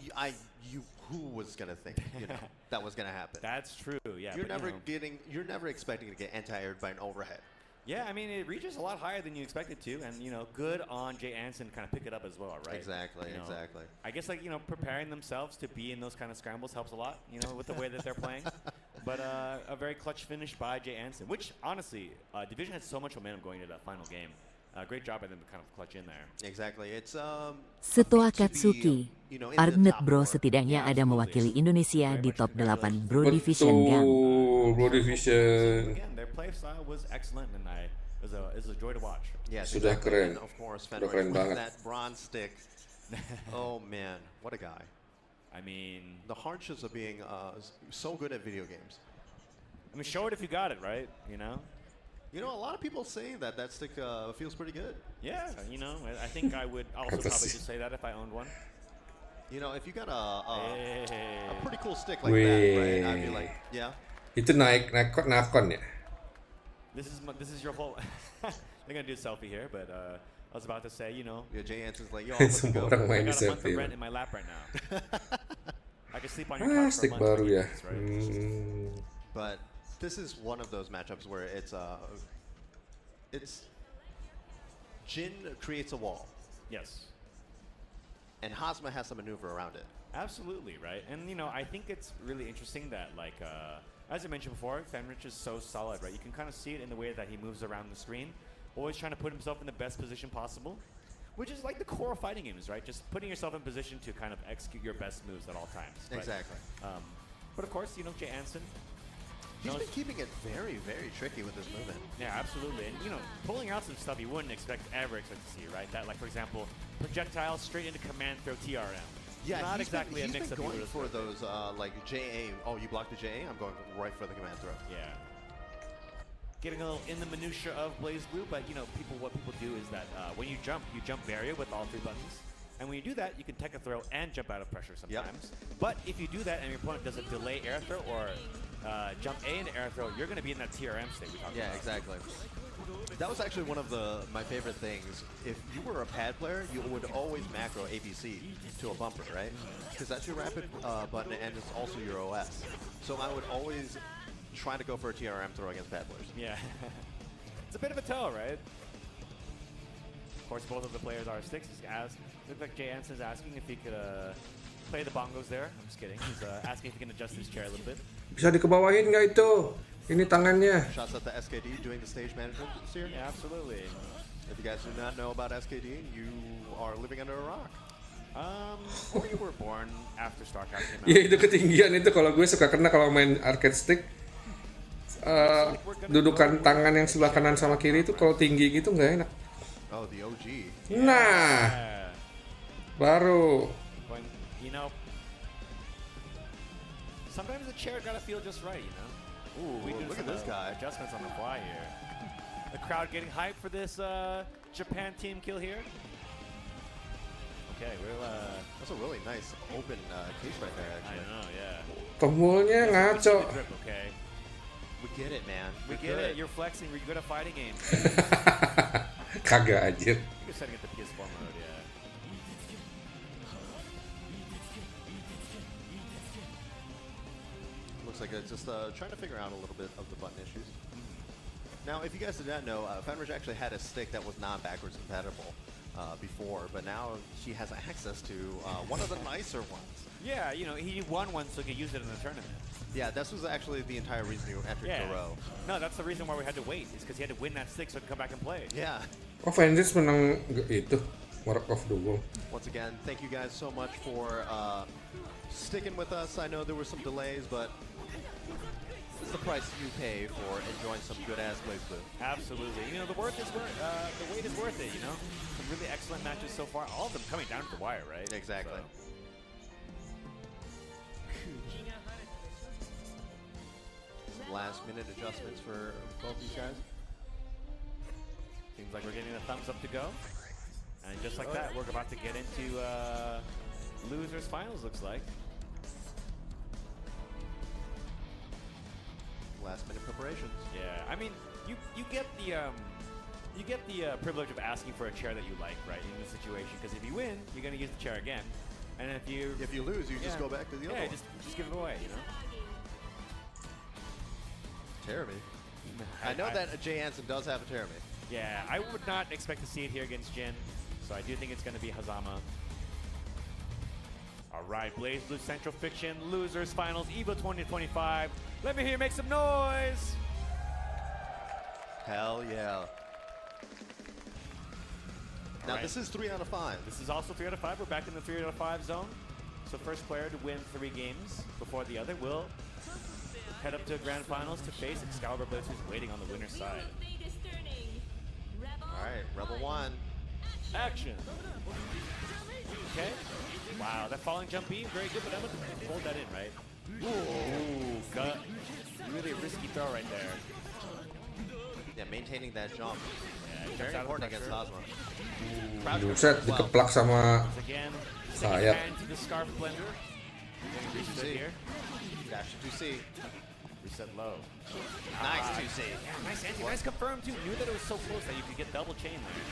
who was gonna think, you know, that was gonna happen? That's true. Yeah. You're never expecting to get anti-aired by an overhead. Yeah, I mean, it reaches a lot higher than you expect it to, and, you know, good on Jay Anson to kind of pick it up as well, right? Exactly, you know, exactly. I guess, like, you know, preparing themselves to be in those kind of scrambles helps a lot, you know, with the way that they're playing. But a very clutch finish by Jay Anson, which, honestly, Division had so much momentum going into that final game. Great job by them to kind of clutch in there. Exactly. It's Setua Katsuki, Argnet Bro setidaknya ada mewakili Indonesia di top 8 Bro Division Gang. Bro Division. Again, their play style was excellent, and it was a joy to watch. Yes, sudah exactly. keren. And of course, Sudah keren banget. that bronze stick. Oh man, what a guy! I mean, the hardships of being so good at video games. I mean, show it if you got it, right? You know. You know, a lot of people say that stick feels pretty good. Yeah, you know, I think I would also probably just say that if I owned one. You know, if you got a pretty cool stick like that, right? I'd be like, yeah. Itu nakon ya? This is your whole. They're gonna do a selfie here, but I was about to say, you know. Yeah, Jay Anson's like, yo, I'm gonna go. Orang I main di got a month of selfie. rent in my lap right now. I can sleep on your couch for a Stick month. baru ya. Right? But this is one of those matchups where it's Jin creates a wall. Yes. And Hazma has to maneuver around it. Absolutely, right? And, you know, I think it's really interesting that, like, as I mentioned before, Fenrich is so solid, right? You can kind of see it in the way that he moves around the screen, always trying to put himself in the best position possible, which is like the core of fighting games, right? Just putting yourself in position to kind of execute your best moves at all times. Right? Exactly. But, of course, you know, Jay Anson. He's been keeping it very, very tricky with his movement. Yeah, absolutely. And, you know, pulling out some stuff you wouldn't ever expect to see, right? That, like, for example, projectiles straight into command throw TRM. Yeah, not exactly a mix been of going for those, like, JA. Oh, you blocked the JA? I'm going right for the command throw. Yeah. Getting a little in the minutia of Blaze Blue, but, you know, what people do is that when you jump barrier with all 3 buttons. And when you do that, you can tech a throw and jump out of pressure sometimes. Yep. But if you do that and your opponent does a delay air throw or jump A into air throw, you're going to be in that TRM state we talked about. Yeah, exactly. That was actually one of my favorite things. If you were a pad player, you would always macro ABC to a bumper, right? Because that's your rapid button and it's also your OS. So I would always try to go for a TRM throw against pad players. Yeah. It's a bit of a tell, right? Of course, both of the players are sticks. Looks like Jay Anson's asking if he could play the bongos there. I'm just kidding. He's asking if he can adjust his chair a little bit. Bisa dikebawahin nggak itu? Ini tangannya. Shots at the SKD doing the stage management this year. Yeah, absolutely. If you guys do not know about SKD, you are living under a rock. Or you were born after StarCraft came out. Iya, itu ketinggian itu kalau gue suka kena kalau main arcade stick. Dudukan tangan yang sebelah kanan sama kiri itu kalau tinggi gitu nggak enak. Oh, the OG. Nah, baru. You know, sometimes the chair gotta feel just right, you know. Ooh, look at this guy. Adjustments on the fly here. The crowd getting hyped for this Japan team kill here. Okay, we'll. That's a really nice open case right there, actually. I know, yeah. Tombolnya ngaco. Grip, okay. We get it, man. We get it. You're flexing. We're good at fighting games. Kagak aja. You're setting it to PS4 mode, yeah. Looks like it's just trying to figure out a little bit of the button issues. Now, if you guys did not know, Fenrich actually had a stick that was non-backwards compatible before, but now he has access to one of the nicer ones. Yeah, you know, he won one so he could use it in the tournament. Yeah, this was actually the entire reason you entered the row. No, that's the reason why we had to wait, is because he had to win that stick so he could come back and play. Yeah. Oh, Fenrich menang itu Mark of the Wall. Once again, thank you guys so much for sticking with us. I know there were some delays, but it's the price you pay for enjoying some good-ass Blaze Blue. Absolutely. You know, the wait is worth it, you know? Some really excellent matches so far. All of them coming down to the wire, right? Exactly. So. Last-minute adjustments for both these guys. Seems like we're getting a thumbs up to go. And just like that, we're about to get into losers finals, looks like. Last minute preparations. Yeah, I mean, you get the privilege of asking for a chair that you like, right, in this situation, because if you win, you're gonna use the chair again, and if you lose, you just go back to the other one. just give it away, you know. Terami. I know that Jay Anson does have a Terami. Yeah, I would not expect to see it here against Jin, so I do think it's gonna be Hazama. All right, Blaze Blue Central Fiction Losers Finals EVO 2025. Let me hear you make some noise. Hell yeah. Now Right. this is 3 out of 5. This is also 3 out of 5. We're back in the 3 out of 5 zone. So first player to win 3 games before the other will head up to grand finals to face Excalibur Blitz, who's waiting on the winner's side. All right, Rebel 1. Action. Okay. Wow, that falling jump beam, very good, but I'm going to hold that in, right? Ooh, gut. Really risky throw right there. Yeah, maintaining that jump. Yeah, Very jumps out of important against pressure. Hazama. Crouch grip Buset, as well. dikeplak sama Once again, sayap. hand to the scarf blender. Reset C. here. Dash to 2C. Reset low. Nice 2C. Yeah, nice anti. Nice confirm too. Knew that it was so close that you could get double chain there.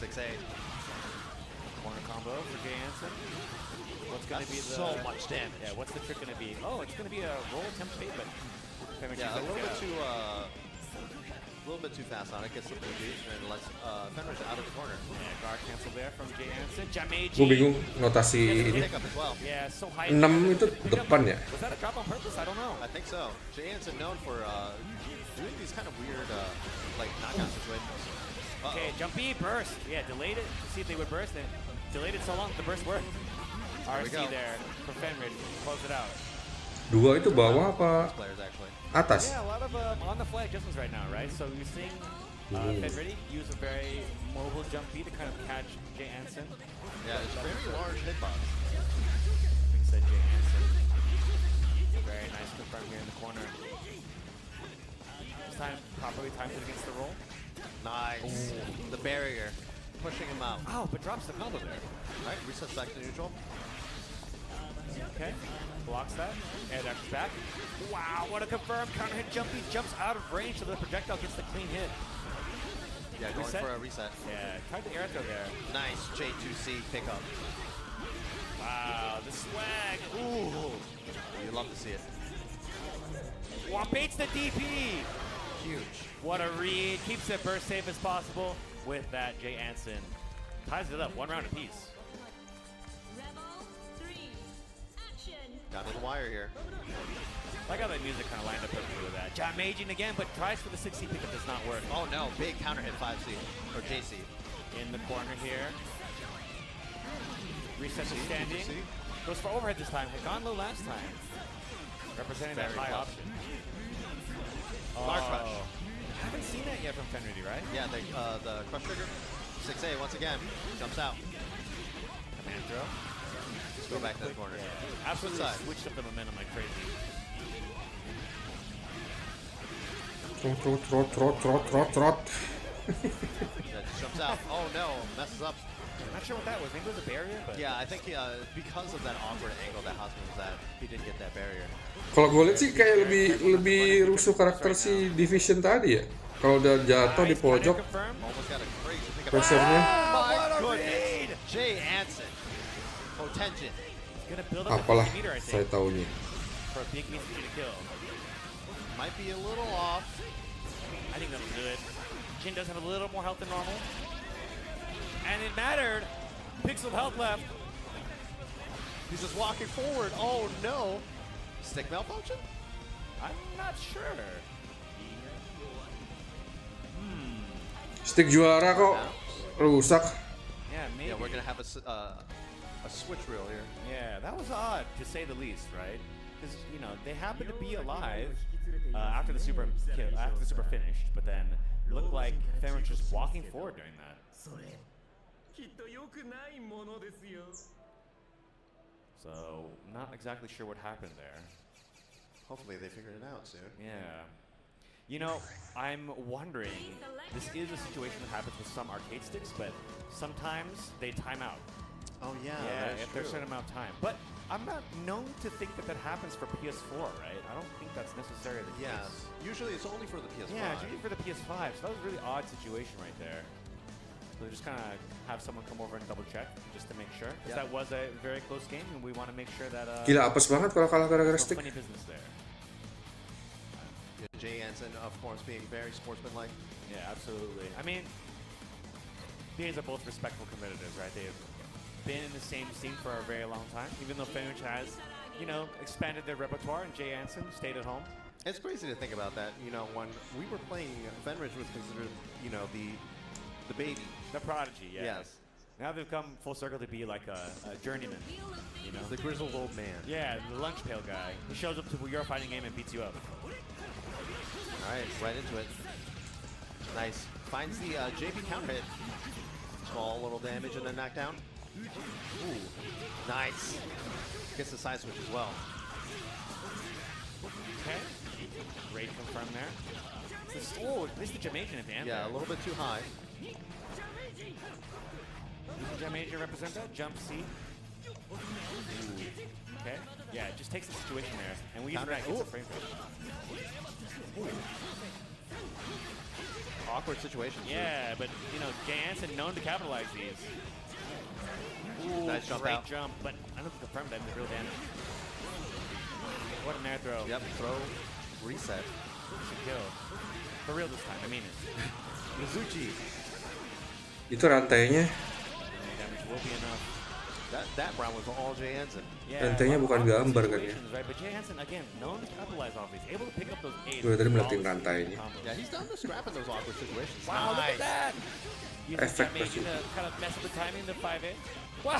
6A. Corner combo for Jay Anson. What's going to That's be the so much damage. Yeah, what's the trick going to be? Oh, it's going to be a roll attempt fade, but Yeah, a little bit too fast on it. Gets the blue beat and lets Fenris out of the corner. Yeah, guard cancel there from Jay Anson. Jameji. Gue bingung notasi ini. Pick up as well. Yeah, so high. 6 itu depan ya? Was that a drop on purpose? I don't know. I think so. Jay Anson known for doing these kind of weird like knockout situations. Okay, jumpy burst. Yeah, delayed it to see if they would burst, and delayed it so long that the burst worked. RC go. there for Fenris. Close it out. 2 itu bawah apa Players actually. atas? Yeah, a lot of on the fly adjustments right now, right? So you're seeing Fenris use a very mobile jump beat to kind of catch Jay Anson. Yeah, it's a very large hitbox. Like I said, Jay Anson. Very nice confirm here in the corner. This time, properly timed it against the roll. Nice. The barrier. Pushing him out. Oh, but drops the combo there. Right, resets back to neutral. Okay, blocks that. And that's back. Wow, what a confirmed counter hit jumpy. Jumps out of range so the projectile gets the clean hit. Yeah, going Reset? for a reset. Yeah, tried the air throw there. Nice J2C pickup. Wow, the swag. Ooh. You love to see it. Wow, baits the DP. Huge. What a read. Keeps it burst safe as possible with that. Jay Anson ties it up 1 round apiece. Down to the wire here. Like how that music kind of lined up perfectly with that. John Maging again, but tries for the 6C pickup, does not work. Oh no, big counter hit 5C. Or JC. In the corner here. Resets to standing. JC. Goes for overhead this time. Had gone low last time. Representing that Very high close. option. Large crush. Haven't seen that yet from Fenris, right? Yeah, the crush trigger. 6A once again. Jumps out. Command throw. Just go back to the corner. Yeah, absolutely Side. switched up the momentum like crazy. Trot. Yeah, just jumps out. Oh no, messes up. I'm not sure what that was. Maybe it was a barrier, but Yeah, I think because of that awkward angle that Hosman was at, he didn't get that barrier. Kalau gue lihat sih kayak lebih rusuh karakter si Division tadi ya. Kalau udah jatuh di pojok, Almost got a crazy pickup. pressure-nya My goodness. Jay Anson. Potention. gonna build up apalah a meter, I saya think, taunya. for a big meter to kill. Might be a little off. I think that's good. Jin does have a little more health than normal. And it mattered. Pixel of health left. He's just walking forward. Oh no. Stick malfunction? I'm not sure. Stick juara kok rusak. Yeah, maybe. Yeah, we're gonna have a switch reel here. Yeah, that was odd to say the least, right? Because you know they happened to be alive after the super finished, but then looked like Fenris just walking forward during that. So not exactly sure what happened there. Hopefully they figured it out soon. Yeah. You know, I'm wondering, this is a situation that happens with some arcade sticks, but sometimes they time out. Oh yeah, Yeah, that's if there's a true. certain amount of time. But I'm not known to think that that happens for PS4, right? I don't think that's necessarily the Yeah, case. usually it's only for the PS5. Yeah, it's usually for the PS5, so that was a really odd situation right there. So just kind of have someone come over and double check just to make sure. Because that was a very close game, and we want to make sure that. Gila apes banget kalau kalah gara-gara no stick. funny business there. Jay Anson, of course, being very sportsmanlike. Yeah, absolutely. I mean, these are both respectful competitors, right? They've been in the same scene for a very long time, even though Fenrich has, you know, expanded their repertoire, and Jay Anson stayed at home. It's crazy to think about that. You know, when we were playing, Fenrich was considered, you know, the baby. The prodigy, yeah. Yes. Now they've come full circle to be like a journeyman, you know? The grizzled old man. Yeah, the lunch pail guy. He shows up to your fighting game and beats you up. All right, right into it. Nice. Finds the JP counter hit. Small little damage and then knockdown. Ooh, nice. Gets the side switch as well. Okay. Great confirm there. Oh, at least the Jamaican at the end. Yeah, there. a little bit too high. Jamaican represent that. Jump C. Ooh. Okay. Yeah, it just takes the situation there. And we use Counter- that against ooh. the frame rate. Awkward situation. Yeah, but, you know, Jay Anson known to capitalize these. Ooh, Nice jump great out. jump, but I don't think the frame did the real damage. What an air throw. Yep, throw, reset. It's a kill. For real this time, I mean it. Mizuchi. Itu rantainya. Damage will be enough. That round was all Jay Anson. Yeah, Rantainya bukan gambar kan ya. right? But Jay Anson, again, known to capitalize off these, able to pick up those 8. Gue tadi merhatiin rantainya. Yeah, he's done the scrap in those awkward situations. Wow, look at that! Using Effect Jamaican to kind of mess with the timing, the 5-8. Wow!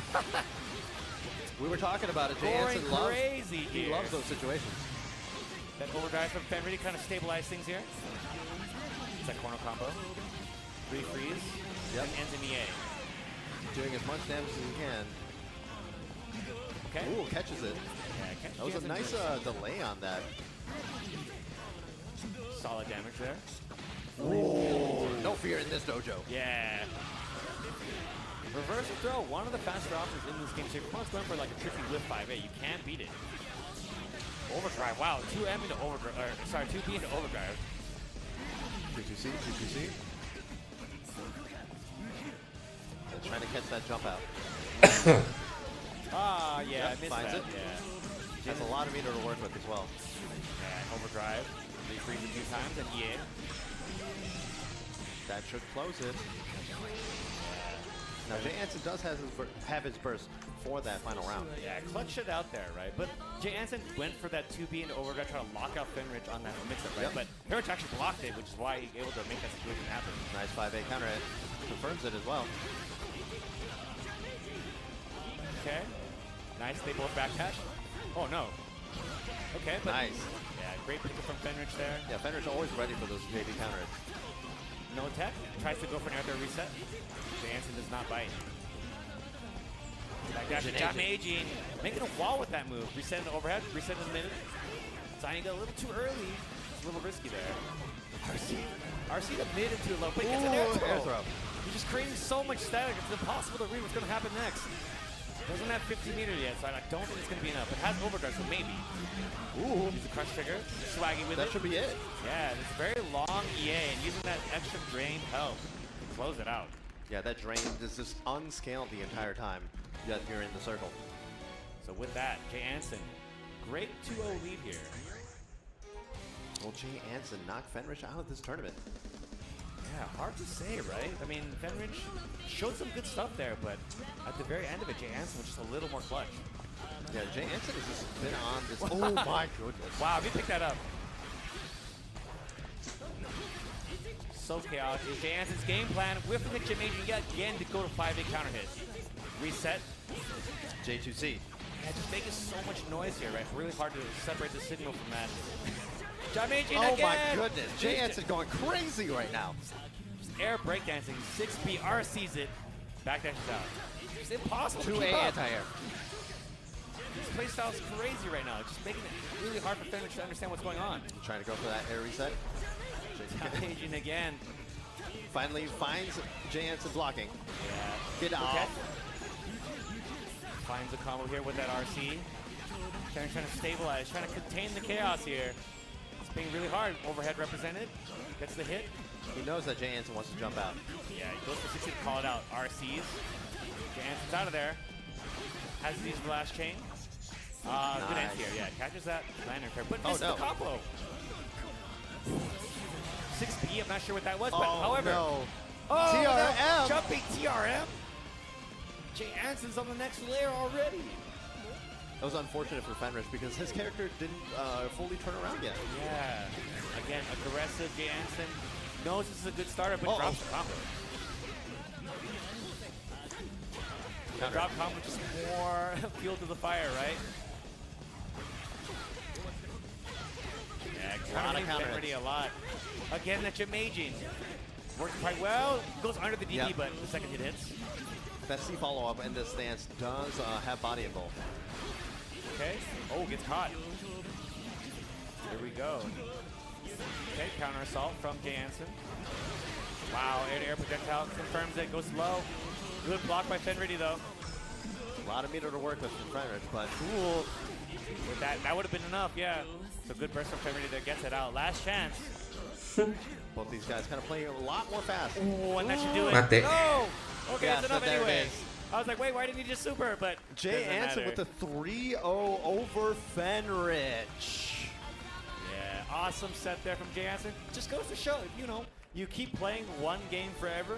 We were talking about it. Jay Going Anson loves, crazy he here. loves those situations. That overdrive from Fen really kind of stabilized things here. It's that corner combo. Refreeze. Yep. And ends in EA. Doing as much damage as he can. Okay. Ooh, catches it. Yeah, catch That was a Jansen nice first. delay on that. Solid damage there. Ooh, no fear in this dojo. Yeah. Reversal throw, one of the faster options in this game. So if you're going for like a tricky lift 5A, you can't beat it. Overdrive, wow, 2M into overdrive, or sorry, 2B into overdrive. 2-2-C, 2-2-C. They're trying to catch that jump out. Ah, yeah, I missed finds that. it. Yeah. Has a lot of meter to work with as well. Yeah, overdrive. Refreeze a few times and EA. That should close it. Now Jay Anson does have his burst for that final round. Yeah, clutch it out there, right? But Jay Anson went for that 2B into overdrive, trying to lock out Fenrich on that mix-up, right? Yep. But Fenrich actually blocked it, which is why he's able to make that situation happen. Nice 5A counter hit. Confirms it as well. Okay. Nice, they both backdash. Oh, no. Okay, but... Nice. Yeah, great pickup from Fenrich there. Yeah, Fenrich always ready for those JB counter hits. No tech. Tries to go for an air throw reset. Jay Anson does not bite. Backdash to Jamaican. Making a wall with that move. Reset into overhead. Reset in the middle. Signing a little too early. It's a little risky there. RC to mid into low. But gets an air throw. He's just creating so much static. It's impossible to read what's going to happen next. Doesn't have 50 meters yet, so I don't think it's going to be enough. It has overdrive, so maybe. Ooh. Use the crush trigger. Swaggy with it. That should be it. Yeah, it's a very long EA, and using that extra drain help to close it out. Yeah, that drain is just unscaled the entire time that you're in the circle. So with that, Jay Anson, great 2-0 lead here. Will Jay Anson knock Fenrich out of this tournament? Yeah, hard to say, right? I mean, Fenrich showed some good stuff there, but at the very end of it, Jay Anson was just a little more clutch. Yeah, Jay Anson has just been on this. Oh my goodness. Wow, if you pick that up. So chaotic. Jay Anson's game plan, whiffing the Jamaican yet again to go to 5-8 counter hit. Reset. J2C. Yeah, just making so much noise here, right? Really hard to separate the signal from that. Jamaican Oh again! my goodness. Jay Anson going crazy right now. Just air breakdancing. 6B, RCs it. Backdashes out. It's impossible to 2A keep up. anti-air. This playstyle's crazy right now. It's just making it really hard for Fenrich to understand what's going on. Trying to go for that air reset. Aging again. Finally finds Jansen blocking. Yeah. Get Okay. off. Finds a combo here with that RC. Trying to stabilize, trying to contain the chaos here. It's being really hard. Overhead represented. Gets the hit. He knows that Jansen wants to jump out. Yeah, he goes for 60 to call it out. RCs. Jansen's out of there. Has these the last chain. Good Nice. anti-air. Yeah, catches that lantern pair, but Oh, misses no. the combo. 6B, I'm not sure what that was, but Oh, however. no. Oh, TRM. no, jumping TRM. Jay Anson's on the next layer already. That was unfortunate for Fenrich because his character didn't fully turn around yet. Yeah. Again, aggressive Jay Anson. Knows this is a good starter, but drops the combo. The drop combo just more fuel to the fire, right? Yeah, Counter already a lot. Again, that Jamaging. Working quite well. Goes under the DP, Yep. but the second hit hits. That C follow-up in this stance does have body involved. Okay. Oh, gets caught. Here we go. Okay, counter assault from Jay Anson. Wow, air-to-air projectile confirms it. Goes low. Good block by Fenrity, though. A lot of meter to work with from Fenrich, but Cool. With that would have been enough, yeah. So good burst from Fenrity there, gets it out. Last chance. both these guys kind of playing a lot more fast. Oh, and that should do it. Mate. No! Okay, Yeah, that's enough so there it anyways. is. I was like, wait, why didn't he just super? But Jay doesn't Anson matter. with the 3-0 over Fenrich. Yeah, awesome set there from Jay Anson. Just goes to show, you keep playing one game forever,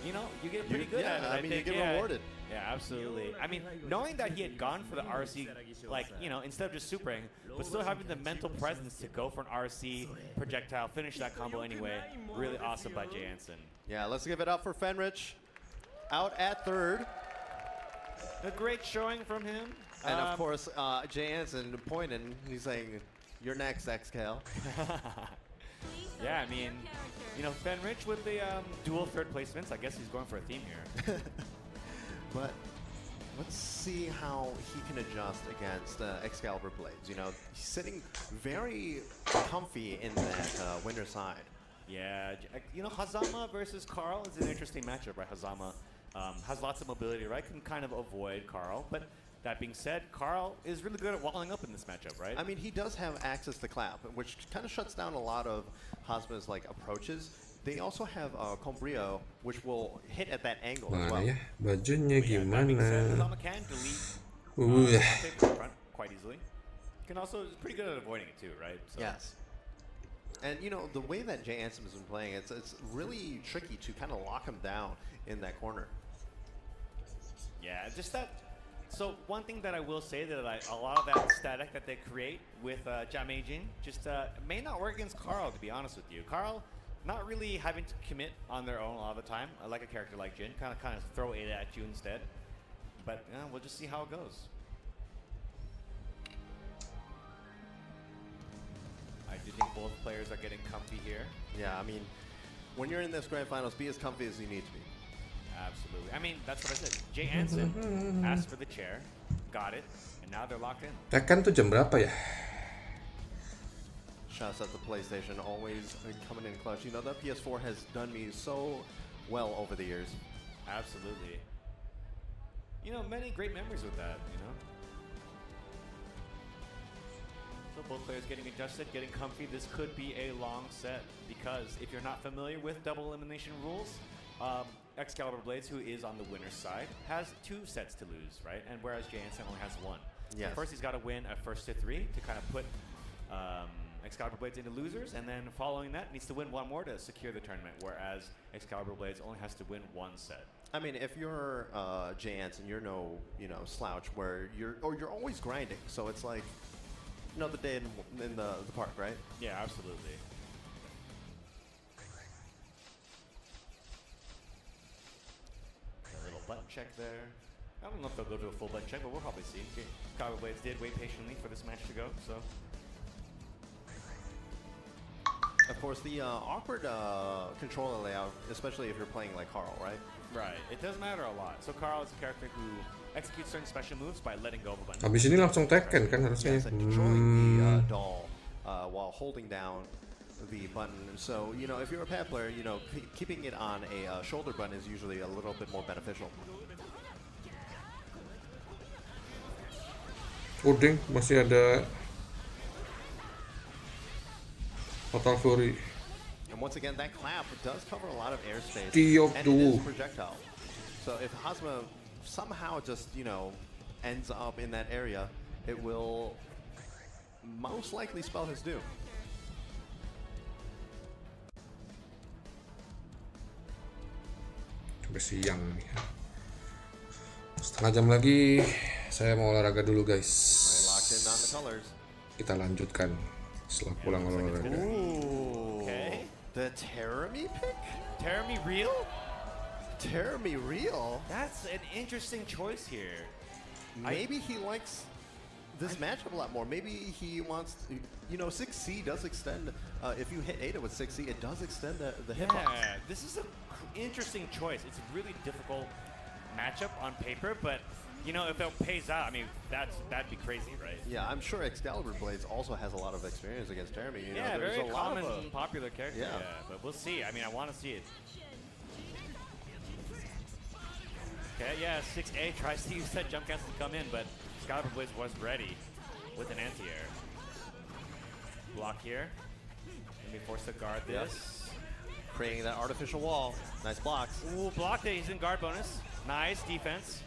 you get pretty good at it. I mean, think, you get rewarded. Yeah, absolutely. I mean, knowing that he had gone for the RC, instead of just supering, but still having the mental presence to go for an RC projectile, finish that combo anyway, really awesome by Jay Anson. Yeah, let's give it up for Fenrich. Out at third. A great showing from him. And of course, Jay Anson pointing, he's saying, "You're next, XKL." Yeah, I mean, Fenrich with the dual third placements, I guess he's going for a theme here. But let's see how he can adjust against Excalibur Blades. He's sitting very comfy in that winner side. Yeah, Hazama versus Carl is an interesting matchup, right? Hazama has lots of mobility, right? Can kind of avoid Carl, but that being said, Carl is really good at walling up in this matchup, right? I mean, he does have access to clap, which kind of shuts down a lot of Hazama's approaches. They also have Combrio, which will hit at that angle as well. Mana ya? Bajunya That being said, gimana? Hazama can delete Dante from the front quite easily. Can also is pretty good at avoiding it too, right? So. Yes. And the way that Jay Anson has been playing, it's really tricky to kind of lock him down in that corner. Yeah, just that. So one thing that I will say that a lot of that static that they create with Jamaging just may not work against Carl, to be honest with you. Carl not really having to commit on their own a lot of the time. I like a character like Jin, kind of throw it at you instead. But we'll just see how it goes. I do think both players are getting comfy here. Yeah, I mean, when you're in this grand finals, be as comfy as you need to be. Absolutely. I mean, that's what I said. Jay Anson asked for the chair, got it, and now they're locked in. Tekken tuh jam berapa ya? Shouts out to PlayStation, always coming in clutch. That PS4 has done me so well over the years. Absolutely. Many great memories with that, So both players getting adjusted, getting comfy. This could be a long set because if you're not familiar with double elimination rules, Excalibur Blades, who is on the winner's side, has 2 sets to lose, right? And whereas Jay Anson only has 1. Yes. So first he's got to win a first to 3 to kind of put Excalibur Blades into losers, and then following that needs to win 1 more to secure the tournament, whereas Excalibur Blades only has to win 1 set. I mean, if you're Jay Anson, you're no slouch where you're always grinding. So it's like another day in the park, right? Yeah, absolutely. A little button check there. I don't know if they'll go to a full button check, but we'll probably see. Excalibur Blades did wait patiently for this match to go, so. Of course, the awkward controller layout, especially if you're playing like Carl, right? Right. It does matter a lot. So Carl is a character who executes certain special moves by letting go of a button. Habis ini langsung Tekken kan harusnya. Yes, and controlling the doll while holding down the button. So, you know, if you're a pad player, you know, keeping it on a shoulder button is usually a little bit more beneficial. Uding masih ada Fatal Fury. And once again, that clap does cover a lot of airspace. Tiok And it dulu. is projectile. So if Hazma somehow just, you know, ends up in that area, it will most likely spell his doom. Sampai siang nih. Setengah jam lagi saya mau olahraga dulu guys. Locked in on the colors. Kita lanjutkan setelah pulang olahraga. Ooh. Okay. The Terami pick? Terami real? Terami real? That's an interesting choice here. Maybe he likes this matchup a lot more. Maybe he wants, you know, 6C does extend, if you hit Ada with 6C, it does extend the hitbox. Yeah, this is an interesting choice. It's a really difficult matchup on paper, but you know, if it pays out, I mean, that'd be crazy, right? Yeah, I'm sure Excalibur Blades also has a lot of experience against Terami. You know, Yeah, there's very a lot common, of popular character. Yeah. But we'll see. I mean, I want to see it. Okay, yeah, 6A tries to use that jump cancel to come in, but Excalibur Blades was ready with an anti-air. Block here. Gonna be forced to guard this. creating that artificial wall. Nice blocks. Ooh, blocked it. He's in guard bonus. Nice defense.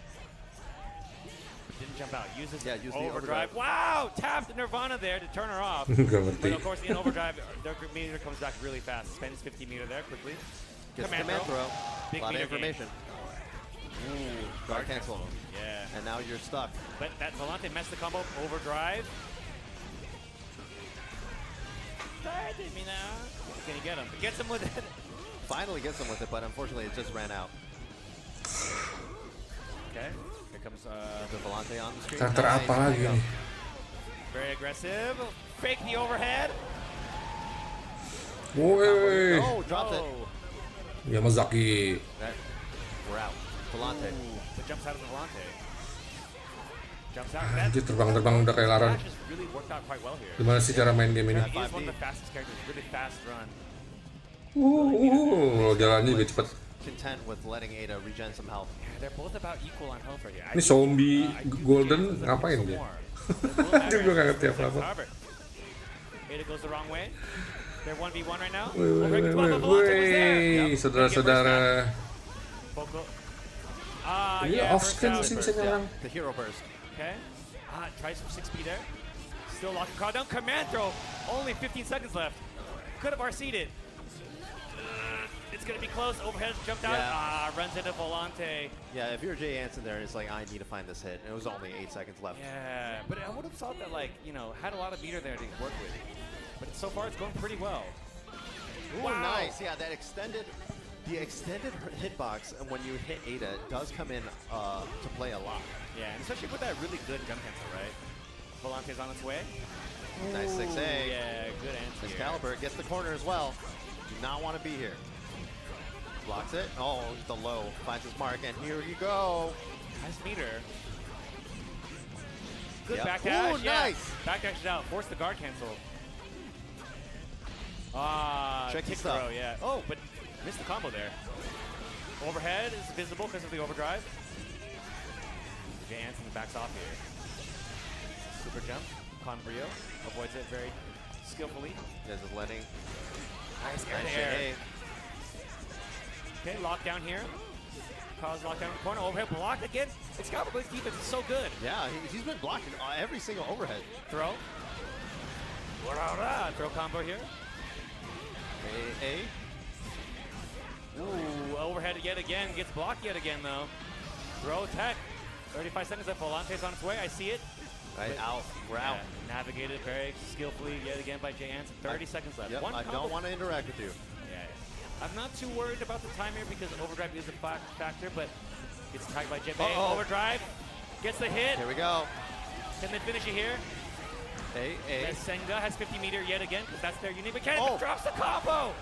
Didn't jump out. Uses use the overdrive. Wow! Tapped Nirvana there to turn her off. But of course, in overdrive, their meter comes back really fast. Spends 50 meter there quickly. Gets Command command throw. Big A lot of meter information. Ooh, Guard cancel. Yeah. And now you're stuck. But that Volante messed the combo. Overdrive. Can he get him? Gets him with it. Finally gets him with it, but unfortunately it just ran out. Okay. Here comes The Volante on the screen. Karakter apa lagi nih? very aggressive. Fake the overhead. Woi, Oh, dropped it. Yamazaki. We're out. Volante. But jumps out of the Volante. Jumps out. Anjir, terbang-terbang udah kayak laran. That just really worked out quite well here. Gimana sih cara main game ini? He is one of the fastest characters. Really fast run. Jalannya juga cepet. Content with letting Ada regen some health. Yeah, they're both about equal on health right here. Ini zombie golden ngapain dia? Dia gue gak ngerti apa-apa. Ada goes the wrong way. They're 1v1 right now. Woi, saudara-saudara. Ini off-screen masih bisa nyerang. The hero burst. Okay. Tries some 6B there. Still locking crowd down. Command throw. Only 15 seconds left. Could have RC'd it. It's going to be close. Overhead jumped out. Yeah. Runs into Volante. Yeah, if you're Jay Anson there, it's like, I need to find this hit. And it was only 8 seconds left. Yeah, but I would have thought that, like, you know, had a lot of meter there to work with. But so far, it's going pretty well. Ooh, nice. Yeah, that the extended hitbox, and when you hit Ada, does come in to play a lot. Yeah, and especially with that really good jump cancel, right? Volante's on its way. Nice 6A. Yeah, good answer. Excalibur gets the corner as well. Do not want to be here. Blocks it. Oh, the low. Finds his mark, and here you go. Nice meter. Good Yep. backdash. Ooh, yeah. nice. Backdash is out. Force the guard cancel. Tricky kick stuff. throw, yeah. Oh, but missed the combo there. Overhead is visible because of the overdrive. Jay Anson backs off here. Super jump. Conbrio avoids it very skillfully. This is letting. Nice air to air. Okay, lockdown here. Cause lockdown in the corner. Overhead blocked again. Excalibur Blade's defense is so good. Yeah, he's been blocking every single overhead. Throw. Throw combo here. Ooh, overhead yet again. Gets blocked yet again though. Throw tech. 35 seconds left. Volante's on its way. I see it. Right, out. We're out. Navigated very skillfully yet again by Jay Anson. 30 seconds left. Yep, One I combo. don't want to interact with you. Yeah. I'm not too worried about the time here because overdrive is a factor, but gets tagged by Jet Bay. Overdrive. Gets the hit. Here we go. Can they finish it here? Senga has 50 meter yet again because that's their unique mechanic. Drops the combo.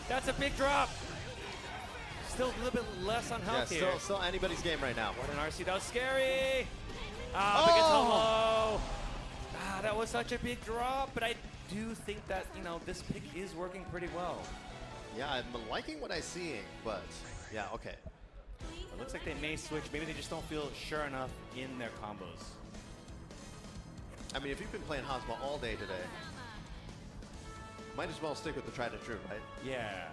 That's a big drop. Still a little bit less on health here. Still anybody's game right now. What an RC. That was scary. Big and low. That was such a big drop, but do think that, you know, this pick is working pretty well. Yeah, I'm liking what I'm seeing, but yeah, okay. It looks like they may switch. Maybe they just don't feel sure enough in their combos. I mean, if you've been playing Hosma all day today, might as well stick with the tried and true, right? Yeah.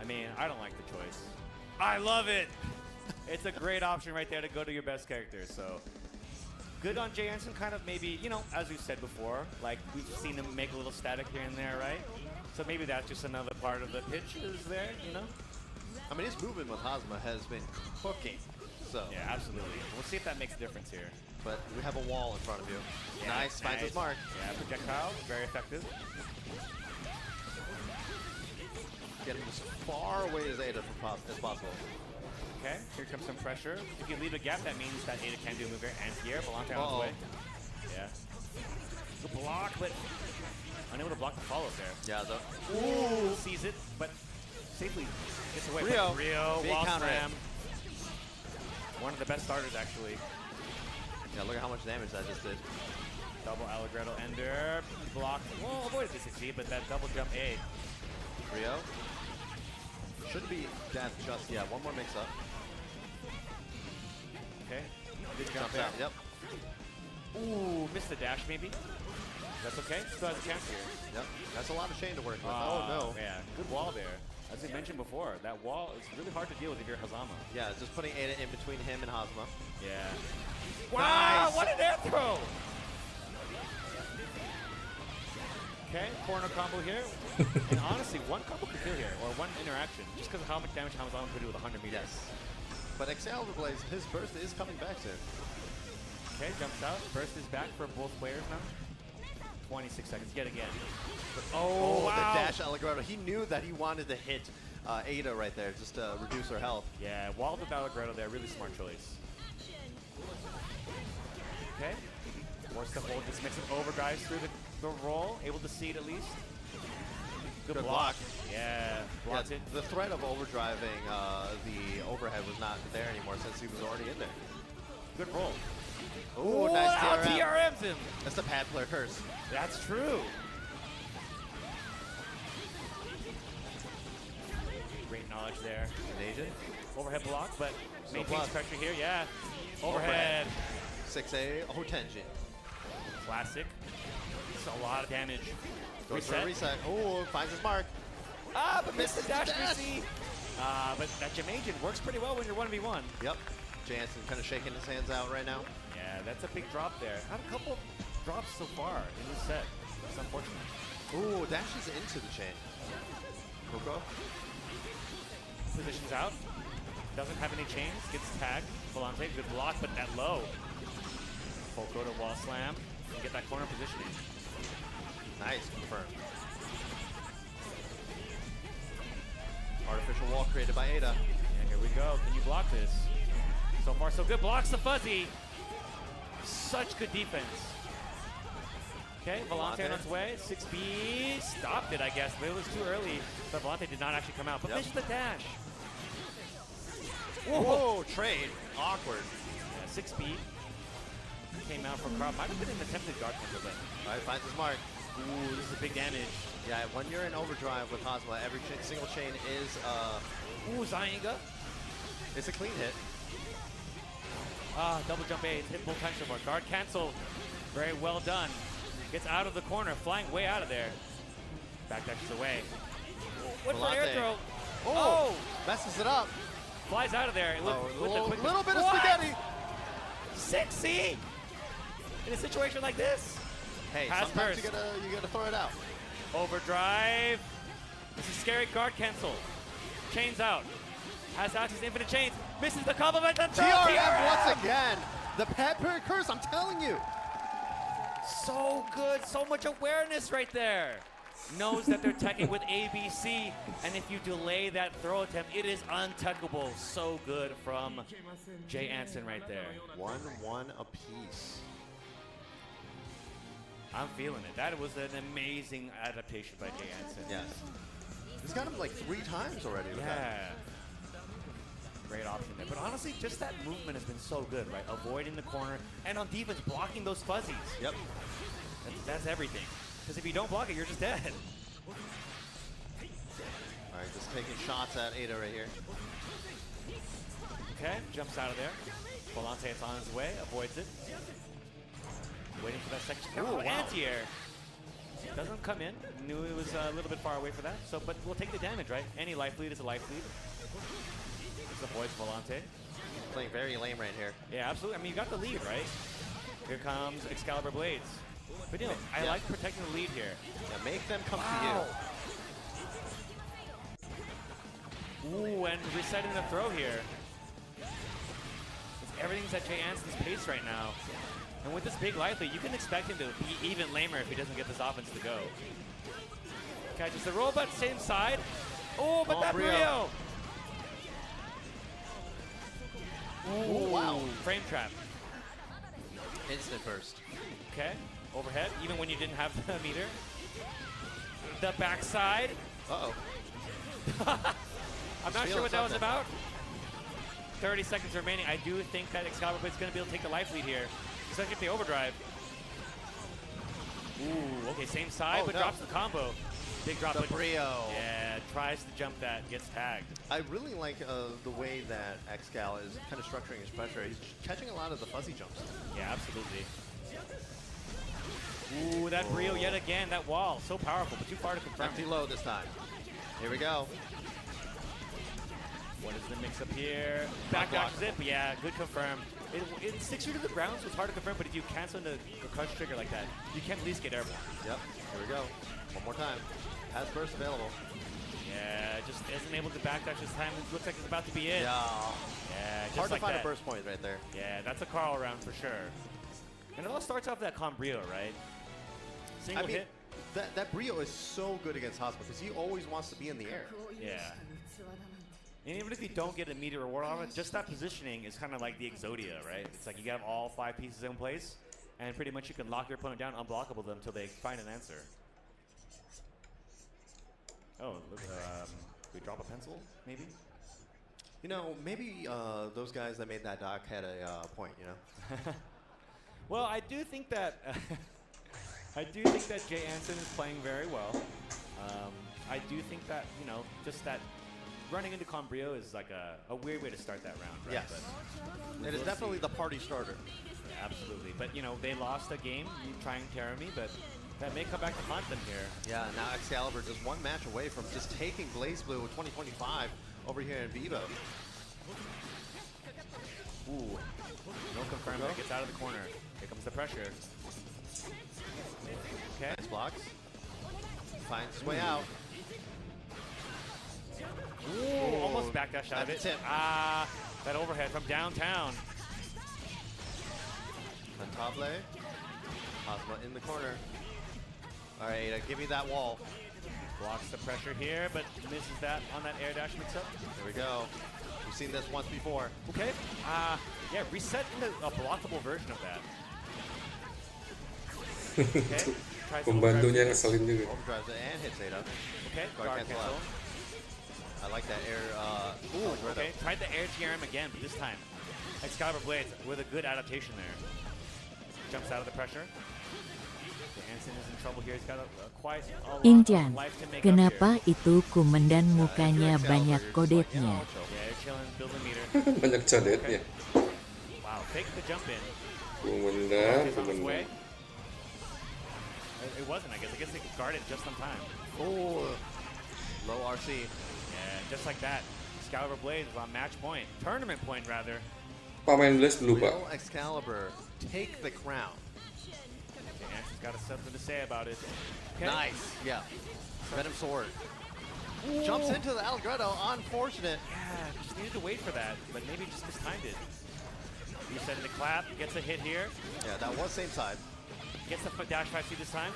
I mean, I don't like the choice. I love it. It's a great option right there to go to your best character. So good on Jay Anson, kind of maybe, you know, as we've said before, like we've seen him make a little static here and there, right? So maybe that's just another part of the pitch is there, you know? I mean, his movement with Hosma has been cooking. So yeah, absolutely. We'll see if that makes a difference here. But we have a wall in front of you. Yeah, nice, finds his mark. Yeah, projectile, very effective. Get him as far away as Ada as possible. Okay, here comes some pressure. If you leave a gap, that means that Ada can do a move here. Anti-air, Volante on his way. Yeah. Good block, but unable to block the follow there. Yeah, the ooh, sees it, but safely gets away. Rio, Rio, big wall counter slam. One of the best starters, actually. Yeah, look at how much damage that just did. Double Allegretto Ender, block. Well, avoided the succeed, but that double jump A. Rio. Shouldn't be death just yet. One more mix up. Okay. Good Jump out. Yep. Ooh, missed the dash maybe. That's okay. Still has a chance here. Yep. That's a lot of chain to work with. Oh no. Yeah, good wall there. As we mentioned before, that wall is really hard to deal with if you're Hazama. Yeah, just putting Ada in between him and Hosma. Yeah. Wow, nice. what an air throw! Okay, corner combo here. And honestly, one combo could kill here, or one interaction, just because of how much damage Hazama could do with 100 meters. Yes. But Excalibur Blaze, his burst is coming back soon. Okay, jumps out. Burst is back for both players now. 26 seconds yet again. Oh, wow. The dash Allegretto. He knew that he wanted to hit Ada right there, just to reduce her health. Yeah, walled with Allegretto there. Really smart choice. Okay. More stuff hold. Just mixing overdrives through the roll. Able to see it at least. Good block. Yeah, blocked it. The threat of overdriving the overhead was not there anymore since he was already in there. Good roll. Ooh, nice TRM. TRMs him. That's the pad player curse. That's true. Great knowledge there. Asian. Overhead block, but So maintains plus. pressure here. Yeah. Overhead. 6A Hotenjin. Classic. It's a lot of damage. Goes for a reset. Oh, finds his mark. Ah, but missed the dash receipt. But that Jamajan works pretty well when you're 1v1. Yep. Jansen kind of shaking his hands out right now. Yeah, that's a big drop there. Had a couple drops so far in this set. It's unfortunate. Ooh, dashes into the chain. Coco. Positions out. Doesn't have any chains. Gets tagged. Volante, good block, but that low. Coco to wall slam. And get that corner positioning. Nice, confirmed. Artificial wall created by Ada. And here we go. Can you block this? So far, so good. Blocks the fuzzy. Such good defense. Okay, Volante on its way. 6B stopped it, I guess, but it was too early. But Volante did not actually come out. But misses the dash. Whoa, trade. Awkward. Yeah, 6B came out from Carl. Might have been an attempted guard counter, but All right, finds his mark. ooh, this is a big damage. Yeah, when you're in overdrive with Hosma, every single chain is Ooh, Zainga. it's a clean hit. Ah, double jump A. It's hit both times so far. Guard cancel. Very well done. Gets out of the corner, flying way out of there. Back dashes away. What for air throw? Oh, messes it up. Flies out of there. With the quick Little bit of what? spaghetti. 6C in a situation like this. Hey, Pass sometimes burst. you gotta throw it out. Overdrive. This is scary. Guard cancel. Chains out. Has access to infinite chains. Misses the compliment. And TRM once again. The pepper curse, I'm telling you. So good. So much awareness right there. Knows that they're teching with ABC, and if you delay that throw attempt, it is untechable. So good from Jay Anson right there. 1-1 apiece. I'm feeling it. That was an amazing adaptation by Jay Anson. Yes. He's got him like 3 times already. With Yeah. that. Great option there. But honestly, just that movement has been so good, right? Avoiding the corner, and on defense, blocking those fuzzies. Yep. That's everything. Because if you don't block it, you're just dead. All right, just taking shots at Ada right here. Okay, jumps out of there. Volante is on his way, avoids it. Waiting for that section. Ooh, wow. Anti-air. Doesn't come in. Knew it was a little bit far away for that. So, but we'll take the damage, right? Any life lead is a life lead. Just avoids Volante. Playing very lame right here. Yeah, absolutely. I mean, you got the lead, right? Here comes Excalibur Blades. But you know, I like protecting the lead here. Yeah, make them come to you. Ooh, and resetting the throw here. Everything's at Jay Anson's pace right now. And with this big life lead, you can expect him to be even lamer if he doesn't get this offense to go. Catches the roll, but same side. Oh, but that Brio! Oh, wow. Frame trap. Instant burst. Okay, overhead, even when you didn't have the meter. The backside. Uh-oh. I'm not sure what that was about. 30 seconds remaining. I do think that Excalibur Blade's going to be able to take the life lead here. Especially if they overdrive. Ooh, okay, same side, but drops the combo. Big drop. The Brio. Yeah, tries to jump that, gets tagged. I really like the way that Excal is kind of structuring his pressure. He's catching a lot of the fuzzy jumps. Yeah, absolutely. Ooh, that Brio yet again. That wall, so powerful, but too far to confirm. Empty low this time. Here we go. What is the mix up here? Backdashes it, but yeah, good confirm. It sticks you to the ground, so it's hard to confirm, but if you cancel the crush trigger like that, you can at least get airborne. Yep, here we go. One more time. Has burst available. Yeah, just isn't able to backdash this time. It looks like it's about to be in. Yeah. Yeah, just hard like to find that. a burst point right there. Yeah, that's a Carl round for sure. And it all starts off with that Combrio, right? Single hit. That Brio is so good against Hospa because he always wants to be in the air. Yeah. And even if you don't get an immediate reward on it, just that positioning is kind of like the Exodia, right? It's like you have all 5 pieces in place, and pretty much you can lock your opponent down, unblockable them until they find an answer. Oh, look, we drop a pencil, maybe? You know, maybe those guys that made that doc had a point, you know? Well, I do think that Jay Anson is playing very well. I do think that, you know, just that running into Combrio is like a weird way to start that round, right? Yes. But it is definitely the party starter. Yeah, absolutely. But, you know, they lost a game trying Terrami, but that may come back to haunt them here. Yeah, now Excalibur just one match away from just taking Blaze Blue with 2025 over here in Vivo. Ooh. No confirm, but it gets out of the corner. Here comes the pressure. Okay. Nice blocks. Finds his way out. Ooh, almost backdash out of it. Tip. Ah, that overhead from downtown. Mentable. Hosma in the corner. All right, Ada, give me that wall. Blocks the pressure here, but misses that on that air dash mix-up. There we go. We've seen this once before. Okay. Yeah, reset into a blockable version of that. Okay. Pembantunya ngeselin juga. Overdrives it and hits Ada. Okay, guard cancel out. I like that air. Ooh, okay. Tried the air TRM again, but this time Excalibur Blades with a good adaptation there. Jumps out of the pressure. Anson is in trouble here. He's got quite a lot Injan, of life to make kenapa up here. itu komandan mukanya banyak kodetnya? Yeah, chilling, building meter. Banyak cadetnya. Wow, fake the jump in. Komandan, He's on his way. komandan. It wasn't, I guess. I guess they could guard it just on time. Oh, low RC. Yeah, just like that. Excalibur Blades is on match point. Tournament point, rather. Pak main Blaze dulu, Pak. Will Excalibur take the crown? Okay, Anson's got something to say about it. Okay. Nice. Yeah. Venom Sword. Ooh. Jumps into the Allegretto. Unfortunate. Yeah, just needed to wait for that, but maybe just mistimed it. Resetting the clap, gets a hit here. Yeah, that was same side. Gets the dash 5C this time.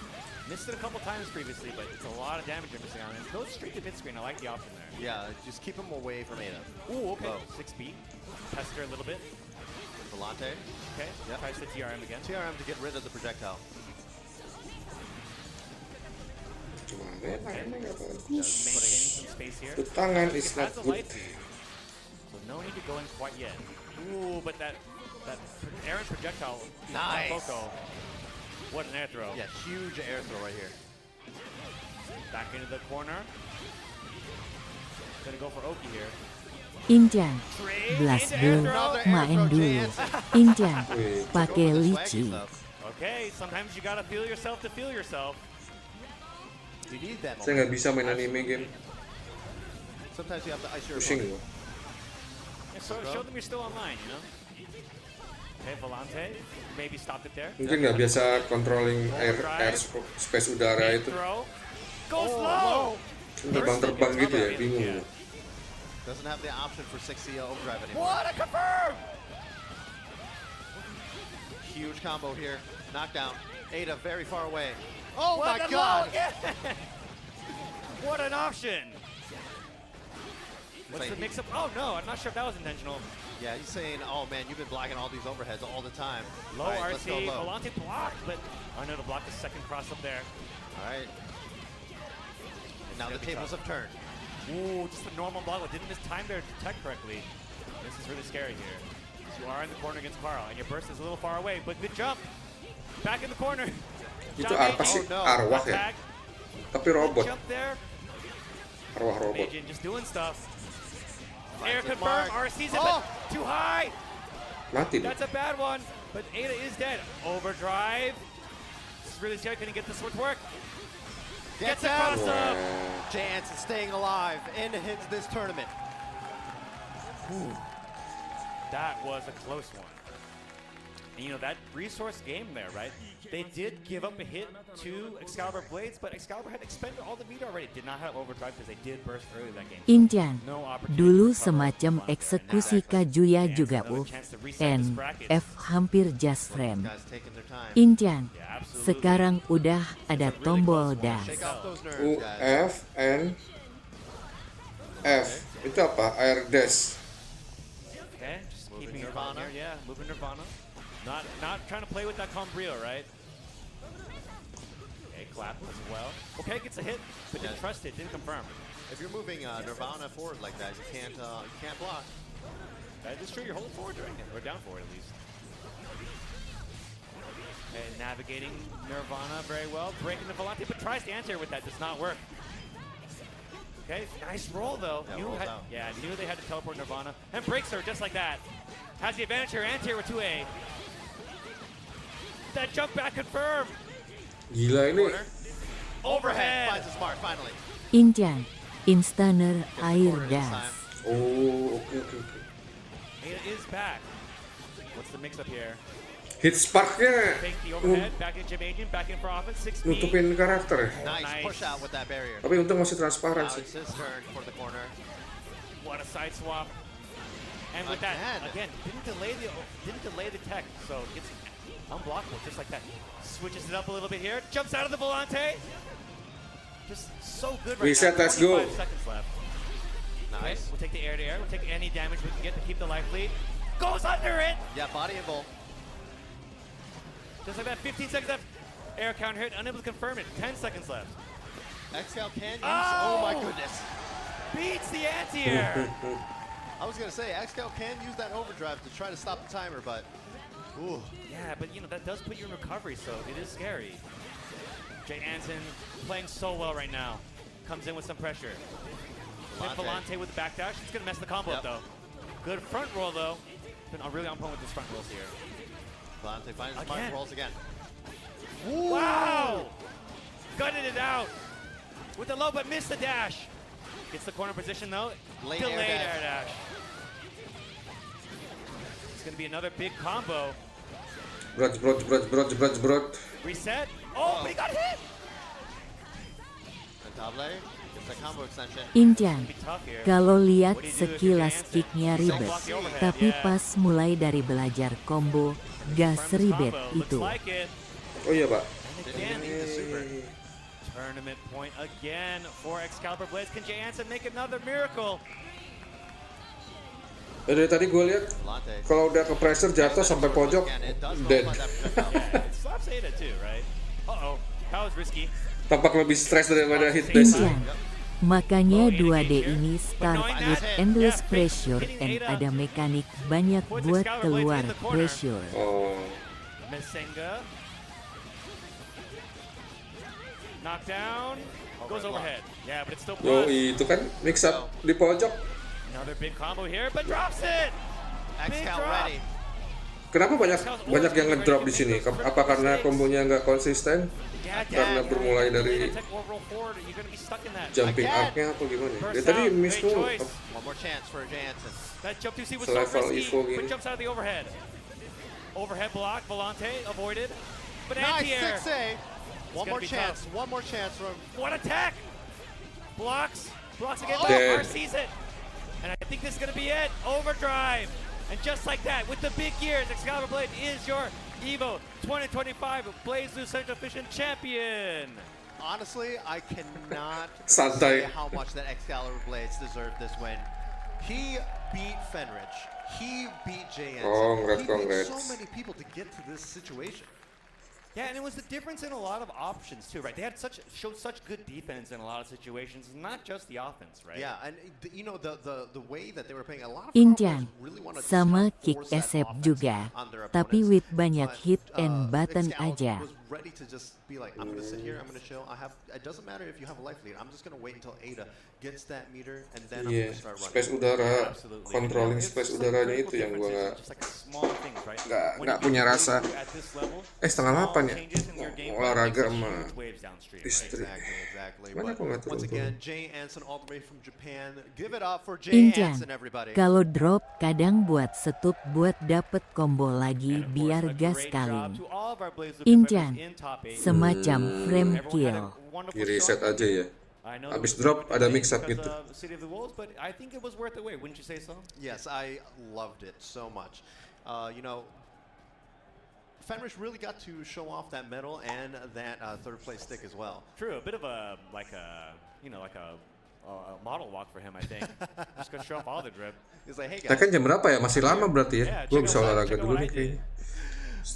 Missed it a couple times previously, but it's a lot of damage you're missing on it. Goes straight to mid screen. I like the option there. Yeah, just keep him away from Ada. Ooh, okay. Low. 6B. Pester a little bit. Volante. Okay. Yep. Tries the TRM again. TRM to get rid of the projectile. Maintaining some space here. Itu tangan is not Has a good. light feed, so no need to go in quite yet. Ooh, but that Aaron projectile. Nice. Foco. What an air throw. Yeah, huge air throw right here. Back into the corner. Gonna go for Oki here. Injan, Trade Lesgo, into air throw. main dulu. Injan, pakai lici. Okay, sometimes you gotta feel yourself to feel yourself. You need that Saya nggak moment. bisa main anime game. Sometimes you have to ice your Pusing opponent. gua. And so show them you're still online, you know? Okay, Volante, maybe stopped it there. Mungkin nggak biasa controlling air space udara Big itu. throw. Goes low. Terbang-terbang gitu ya, bingung. Yeah. Doesn't have the option for 60 overdrive anymore. What a confirm! Huge combo here. Knockdown. Ada very far away. Oh What my a god! low again. What an option! What's the mix-up? Oh no, I'm not sure if that was intentional. Yeah, he's saying, oh man, you've been blocking all these overheads all the time. Low All right, let's go RT, low. Volante blocked, but oh no, to block the second cross up there. All right. And now the tables have turned. Ooh, just a normal block, but didn't miss time there to detect correctly. This is really scary here. You are in the corner against Carl, and your burst is a little far away, but good jump. Back in the corner. Itu apa sih? Arwah ya? Tapi robot. Jump there. Arwah robot. Majin just doing stuff. Air Mark. confirm, RC's it, but too high. Mati deh. That's a bad one, but Ada is dead. Overdrive. This is really scary, couldn't get this one to work. Gets across up. Chance is staying alive and hits this tournament. Ooh. That was a close one. And you know, that resource game there, right? They did give up a hit to Excalibur Blades, but Excalibur had expended all the meter already. Did not have overdrive because they did burst early that game. Injan, No opportunity dulu to cover semacam up. eksekusi Kajuya juga and F hampir just frame. Guys taking their time. Injan, Yeah, absolutely. sekarang udah ada tombol dash. Shake off those nerves, U, guys. F, N, F. Itu apa? Air dash. Okay, just Moving keeping Nirvana. Nirvana. Here, yeah, moving Nirvana. Not trying to play with that Combrio, right? Okay, clap as well. Okay, gets a hit, but didn't trust it, didn't confirm. If you're moving Nirvana forward like that, you can't block. That is true, you're holding forward during it, or down forward at least. And navigating Nirvana very well, breaking the Volante, but tries to answer with that, does not work. Okay, nice roll though. Yeah, rolls out. Knew they had to teleport Nirvana, and breaks her just like that. Has the advantage here, anti-air with 2A. That jump back confirmed. Gila ini. Overhead. Finds a smart finally. Injan, Instaner air dash. Oh, oke. Ada is back. What's the mix-up here? Hit sparknya Fake the overhead, back in Jamagian, back in for offense, 6 nutupin karakter. Nice, nice. push out with that barrier. Tapi untung masih transparan Now sih. it's his turn for the corner. What a side swap. And with that, again, didn't delay the tech, so it's unblockable just like that. Switches it up a little bit here, jumps out of the Volante. Just so good right Reset, now. let's go. 25 seconds left. Okay, Nice. we'll take the air to air. We'll take any damage we can get to keep the life lead. Goes under it. Yeah, body and bowl. Just like that, 15 seconds left. Air counter hit, unable to confirm it. 10 seconds left. Excal can use. Oh my Oh! goodness. Beats the anti-air. I was gonna say Excal can use that overdrive to try to stop the timer, but ooh. Yeah, but you know, that does put you in recovery, so it is scary. Jay Anson playing so well right now. Comes in with some pressure. Hit Volante with the backdash. It's gonna mess the combo up though. Good front roll though. Been really on point with his front rolls here. Volante finds his Again. smart rolls again. Wow! Gutted it out. With the low, but missed the dash. Gets the corner position though. Late Delayed air air dash. It's gonna be another big combo. Brot. Reset. Oh, but he got hit! And Table gets the combo extension. Injan, Be tough here. kalau lihat sekilas kicknya ribet, tapi Yeah. pas mulai dari belajar combo, gak seribet Combo. Looks itu. like it. Oh iya, Pak. And again, tournament point again for Excalibur Blades. Can Jay Anson make another miracle? Dari tadi gue lihat Volante. kalau udah ke pressure jatuh sampai pojok Again, it does dead. nullify that projectile. Yeah, it stops Ada too, right? Uh-oh, that was risky. Tampak lebih stres daripada hit dash. Injan, makanya 2D ini start with endless pressure and ada mekanik banyak buat keluar pressure. Oh, Mesenga Knockdown. Goes overhead. Yeah, but it's still Yo, plus. itu kan mix up di pojok. Another big combo here, but drops it. Big Excal drop. ready. Kenapa banyak yang ngedrop di sini? Apa karena kombonya nggak konsisten? Yeah, Karena bermulai dari jumping up-nya apa gimana? Ya tadi miss mulu. One more chance for Jansen. That jump 2C was Selevel so risky, Evo but gini. jumps out of the overhead. Overhead block, Volante avoided. But Nice anti-air. 6A. One gonna more be chance. One more chance from. What attack! Blocks again, Oh. but Dead. R sees it. And I think this is gonna be it. Overdrive. And just like that, with the big gears, Excalibur Blade is your EVO 2025 Blaze Blue Central Efficient Champion. Honestly, I cannot Santai. say how much that Excalibur Blades deserved this win. He beat Fenrich. He beat JN. Congrats, He beat so congrats. many people to get to this situation. Yeah, and it was the difference in a lot of options too, right? They had showed such good defense in a lot of situations, not just the offense, right? Yeah, and you know the way that they were playing, a lot of Injan, promos really wanted to sama force kick that SF offense juga, on their tapi opponents. with banyak But, hit and button Excalibur aja. was ready to just be like, I'm gonna sit here, I'm gonna chill. It doesn't matter if you have a life lead. I'm just gonna wait until Ada gets that meter, and then I'm Iya, gonna start running. space udara, Absolutely. controlling It's space just udaranya critical itu yang gua differences, just like small things, right? When nggak you punya get rasa. at this level, Setengah small 8 ya, changes in your game olahraga makes sama huge waves downstream, right? istri. Exactly. Mana But aku nggak once turun-turun? again, Jay Anson all the way from Japan. Give it up for Jay Injan, Anson, everybody. kalau drop kadang buat setup buat dapet combo lagi And of course, biar a gas great kaling. job to all of our Blaze Blue Injan, competitors in top 8. semacam frame Everyone had kill. a wonderful Di reset showing. aja ya. I know Abis it was drop a ada bit mix up because gitu. of City of the Wolves, but I think it was worth the wait. Wouldn't you say so? Yes, I loved it so much. You know, Fenrich really got to show off that medal and that third place stick as well. True, a bit of a model walk for him, I think. Just gonna show off all the drip. He's like, hey Nah guys. kan jam berapa ya? Masih lama berarti ya? Yeah, Gue check bisa out olahraga dulu what I nih did. kayaknya.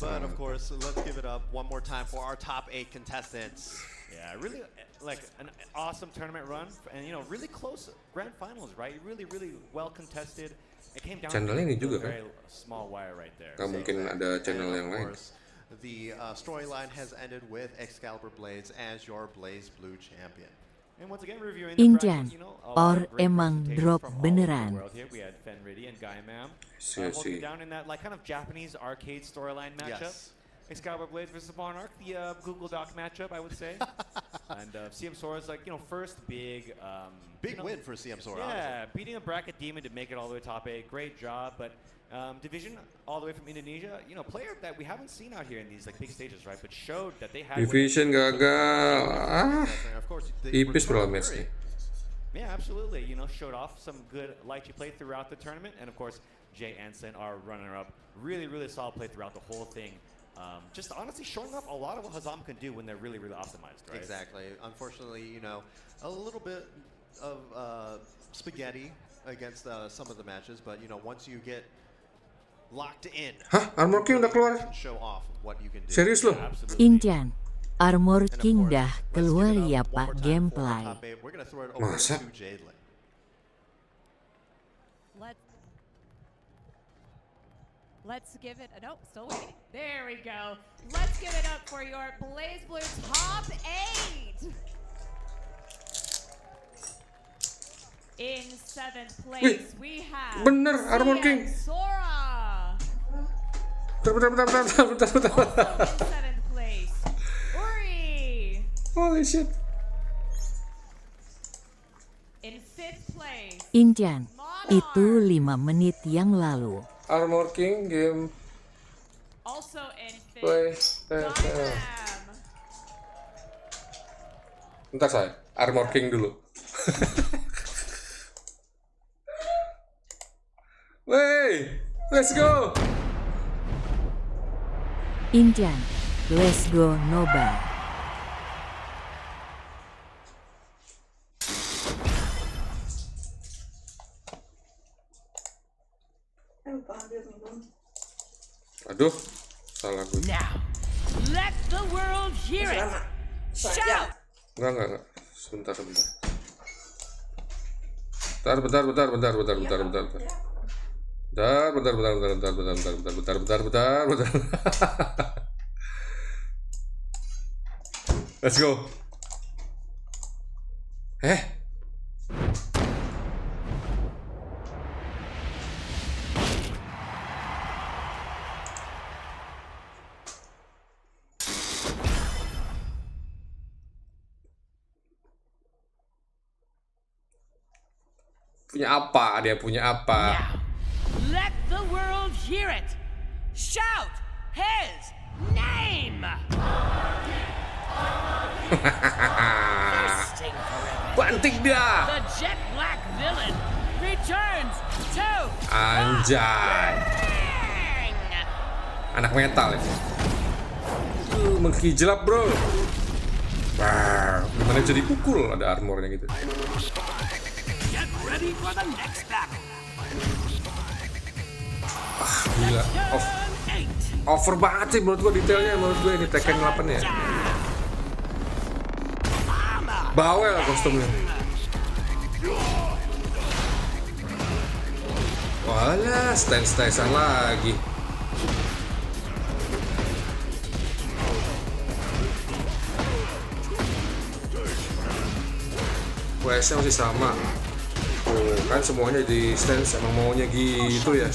But of course, let's give it up one more time for our top 8 contestants. Yeah, really like an awesome tournament run, and really close grand finals, right? Really well contested. It came down Channel ini to juga a kan? very small wire right there. Gak mungkin ada channel And yang of lain. course, the storyline has ended with Excalibur Blades as your Blaze Blue champion. And once again, reviewing Injan, the bracket, a lot or of great emang representations drop from all over the beneran? world here. We had Fenridi and Gaimam See. holding down in that kind of Japanese arcade storyline matchup. Yes. Excalibur Blades versus Monarch, the Google Doc matchup, I would say. And CM Sora's first big Big win for CM Sora. Yeah, beating a bracket demon to make it all the way top 8. Great job, but division all the way from Indonesia, player that we haven't seen out here in these big stages, right? But showed that they had Division gagal. Of course, Tipis bro match nih. Yeah, absolutely. Showed off some good lychee play throughout the tournament, and of course, Jay Anson, our runner-up, really solid play throughout the whole thing. Just honestly showing off a lot of what Hazam can do when they're really optimized, right? Exactly. Unfortunately, a little bit of spaghetti against some of the matches, but once you get locked in, Hah? Armor King udah keluar? you can show off what you can do. Serius lo? Absolutely. Injan, Armor And of King course, dah let's keluar give it ya up one pak more time for our gameplay. top 8. We're gonna throw it over Masa? to Jadelin. Let's give it. No, still waiting. There we go. Let's give it up for your Blaze Blue top 8. In 7th place, we have bener, Armor King. Sora. Bentar. Also in 7th place, Uri. Holy shit. In 5th place, Injan, Monarch. itu 5 menit yang lalu. Armor King game Also in 5th, play. Gaimam. Bentar saya, Armor King dulu. Wey, let's go. Injan, Lesgo Noba. Aduh, salah gue. Now, let the world hear it. Shout! Enggak. Sebentar. Bentar. Let's go. Punya apa? Dia punya apa? Now, let the world hear it. Shout his name. Thirsting forever. Banting dia. The jet black villain returns to Anjay. ring. Anak metal ya. Mengkijlap bro. Gimana bisa dipukul? Ada armornya gitu. Get ready for the next battle. Gila. Over banget sih menurut gua detailnya. Menurut gua ini Tekken 8 ya. Bawel kostumnya. Walah, stand-standan lagi. WS-nya masih sama. Oh, kan semuanya di stance emang maunya gitu ya.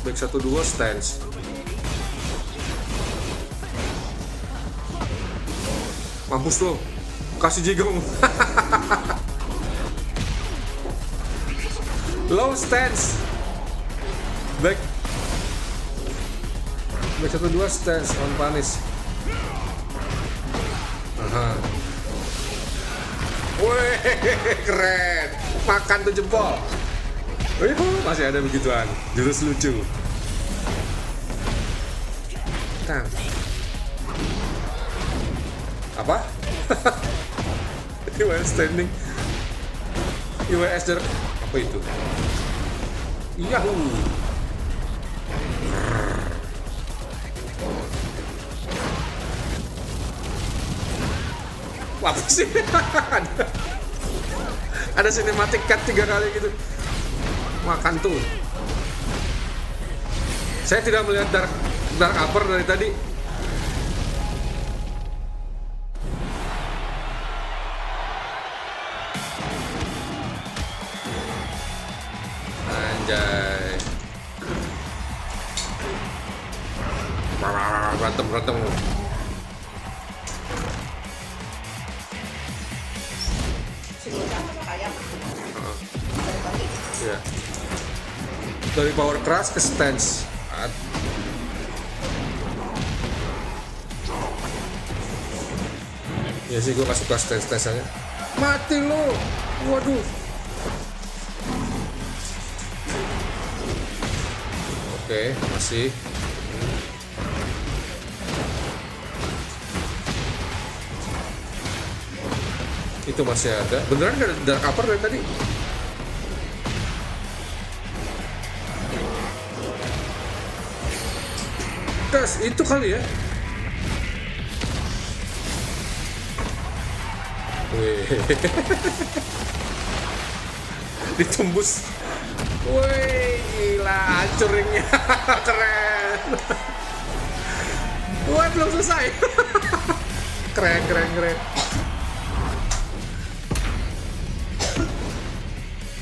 Back 1-2 stance. Mampus lo. Kasih jigong. Low stance. Back 1-2 stance on punish. Aha. Wih, keren. Makan tuh jempol. Wih, masih ada begituan. Jurus lucu. Tang. Apa? IWS standing. IWS jarak. Apa itu? Yahoo. Apa sih? Ada cinematic cut 3 kali gitu. Makan tuh. Saya tidak melihat dark upper dari tadi. Anjay. Berantem. Ya. Dari power crush ke stance. Ya sih, gue gak suka stance-stanceannya. Mati lo. Waduh. Oke, masih. Itu masih ada. Beneran gak ada dark upper dari tadi? Gas, itu kali ya. Wih. Ditembus. Wih, gila, hancur ringnya. Keren. Wah, belum selesai. Keren.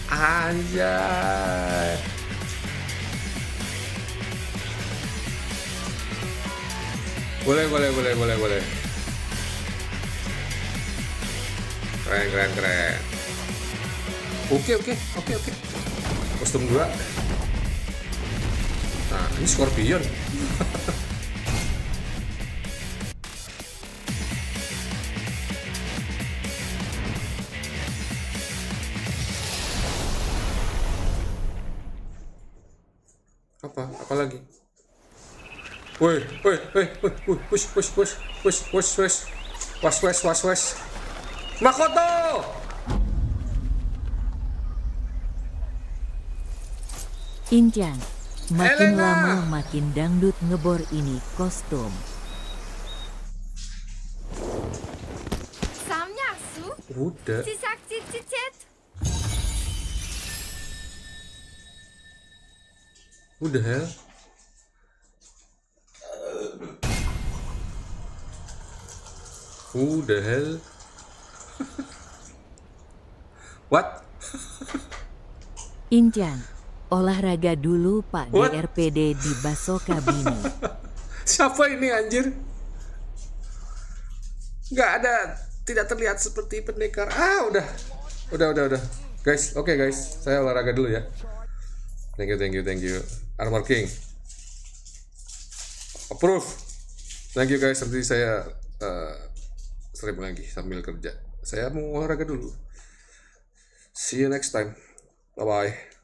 Anjay. Boleh. Keren. Oke. Kostum 2. Nah, ini Scorpion. Apa lagi? Woi, push. Makoto! Injang, makin Elena. lama makin dangdut ngebor ini kostum. Samyasu? Udah. Cisak cicit. Udah hell. Udah hell. What? Injang, olahraga dulu Pak What? DRPD di Basoka Bini. Siapa ini anjir? Nggak ada, tidak terlihat seperti pendekar. Udah. Guys, oke guys, saya olahraga dulu ya. Thank you. Armor King. Approve. Thank you guys, nanti saya stream lagi sambil kerja. Saya mau olahraga dulu. See you next time. Bye-bye.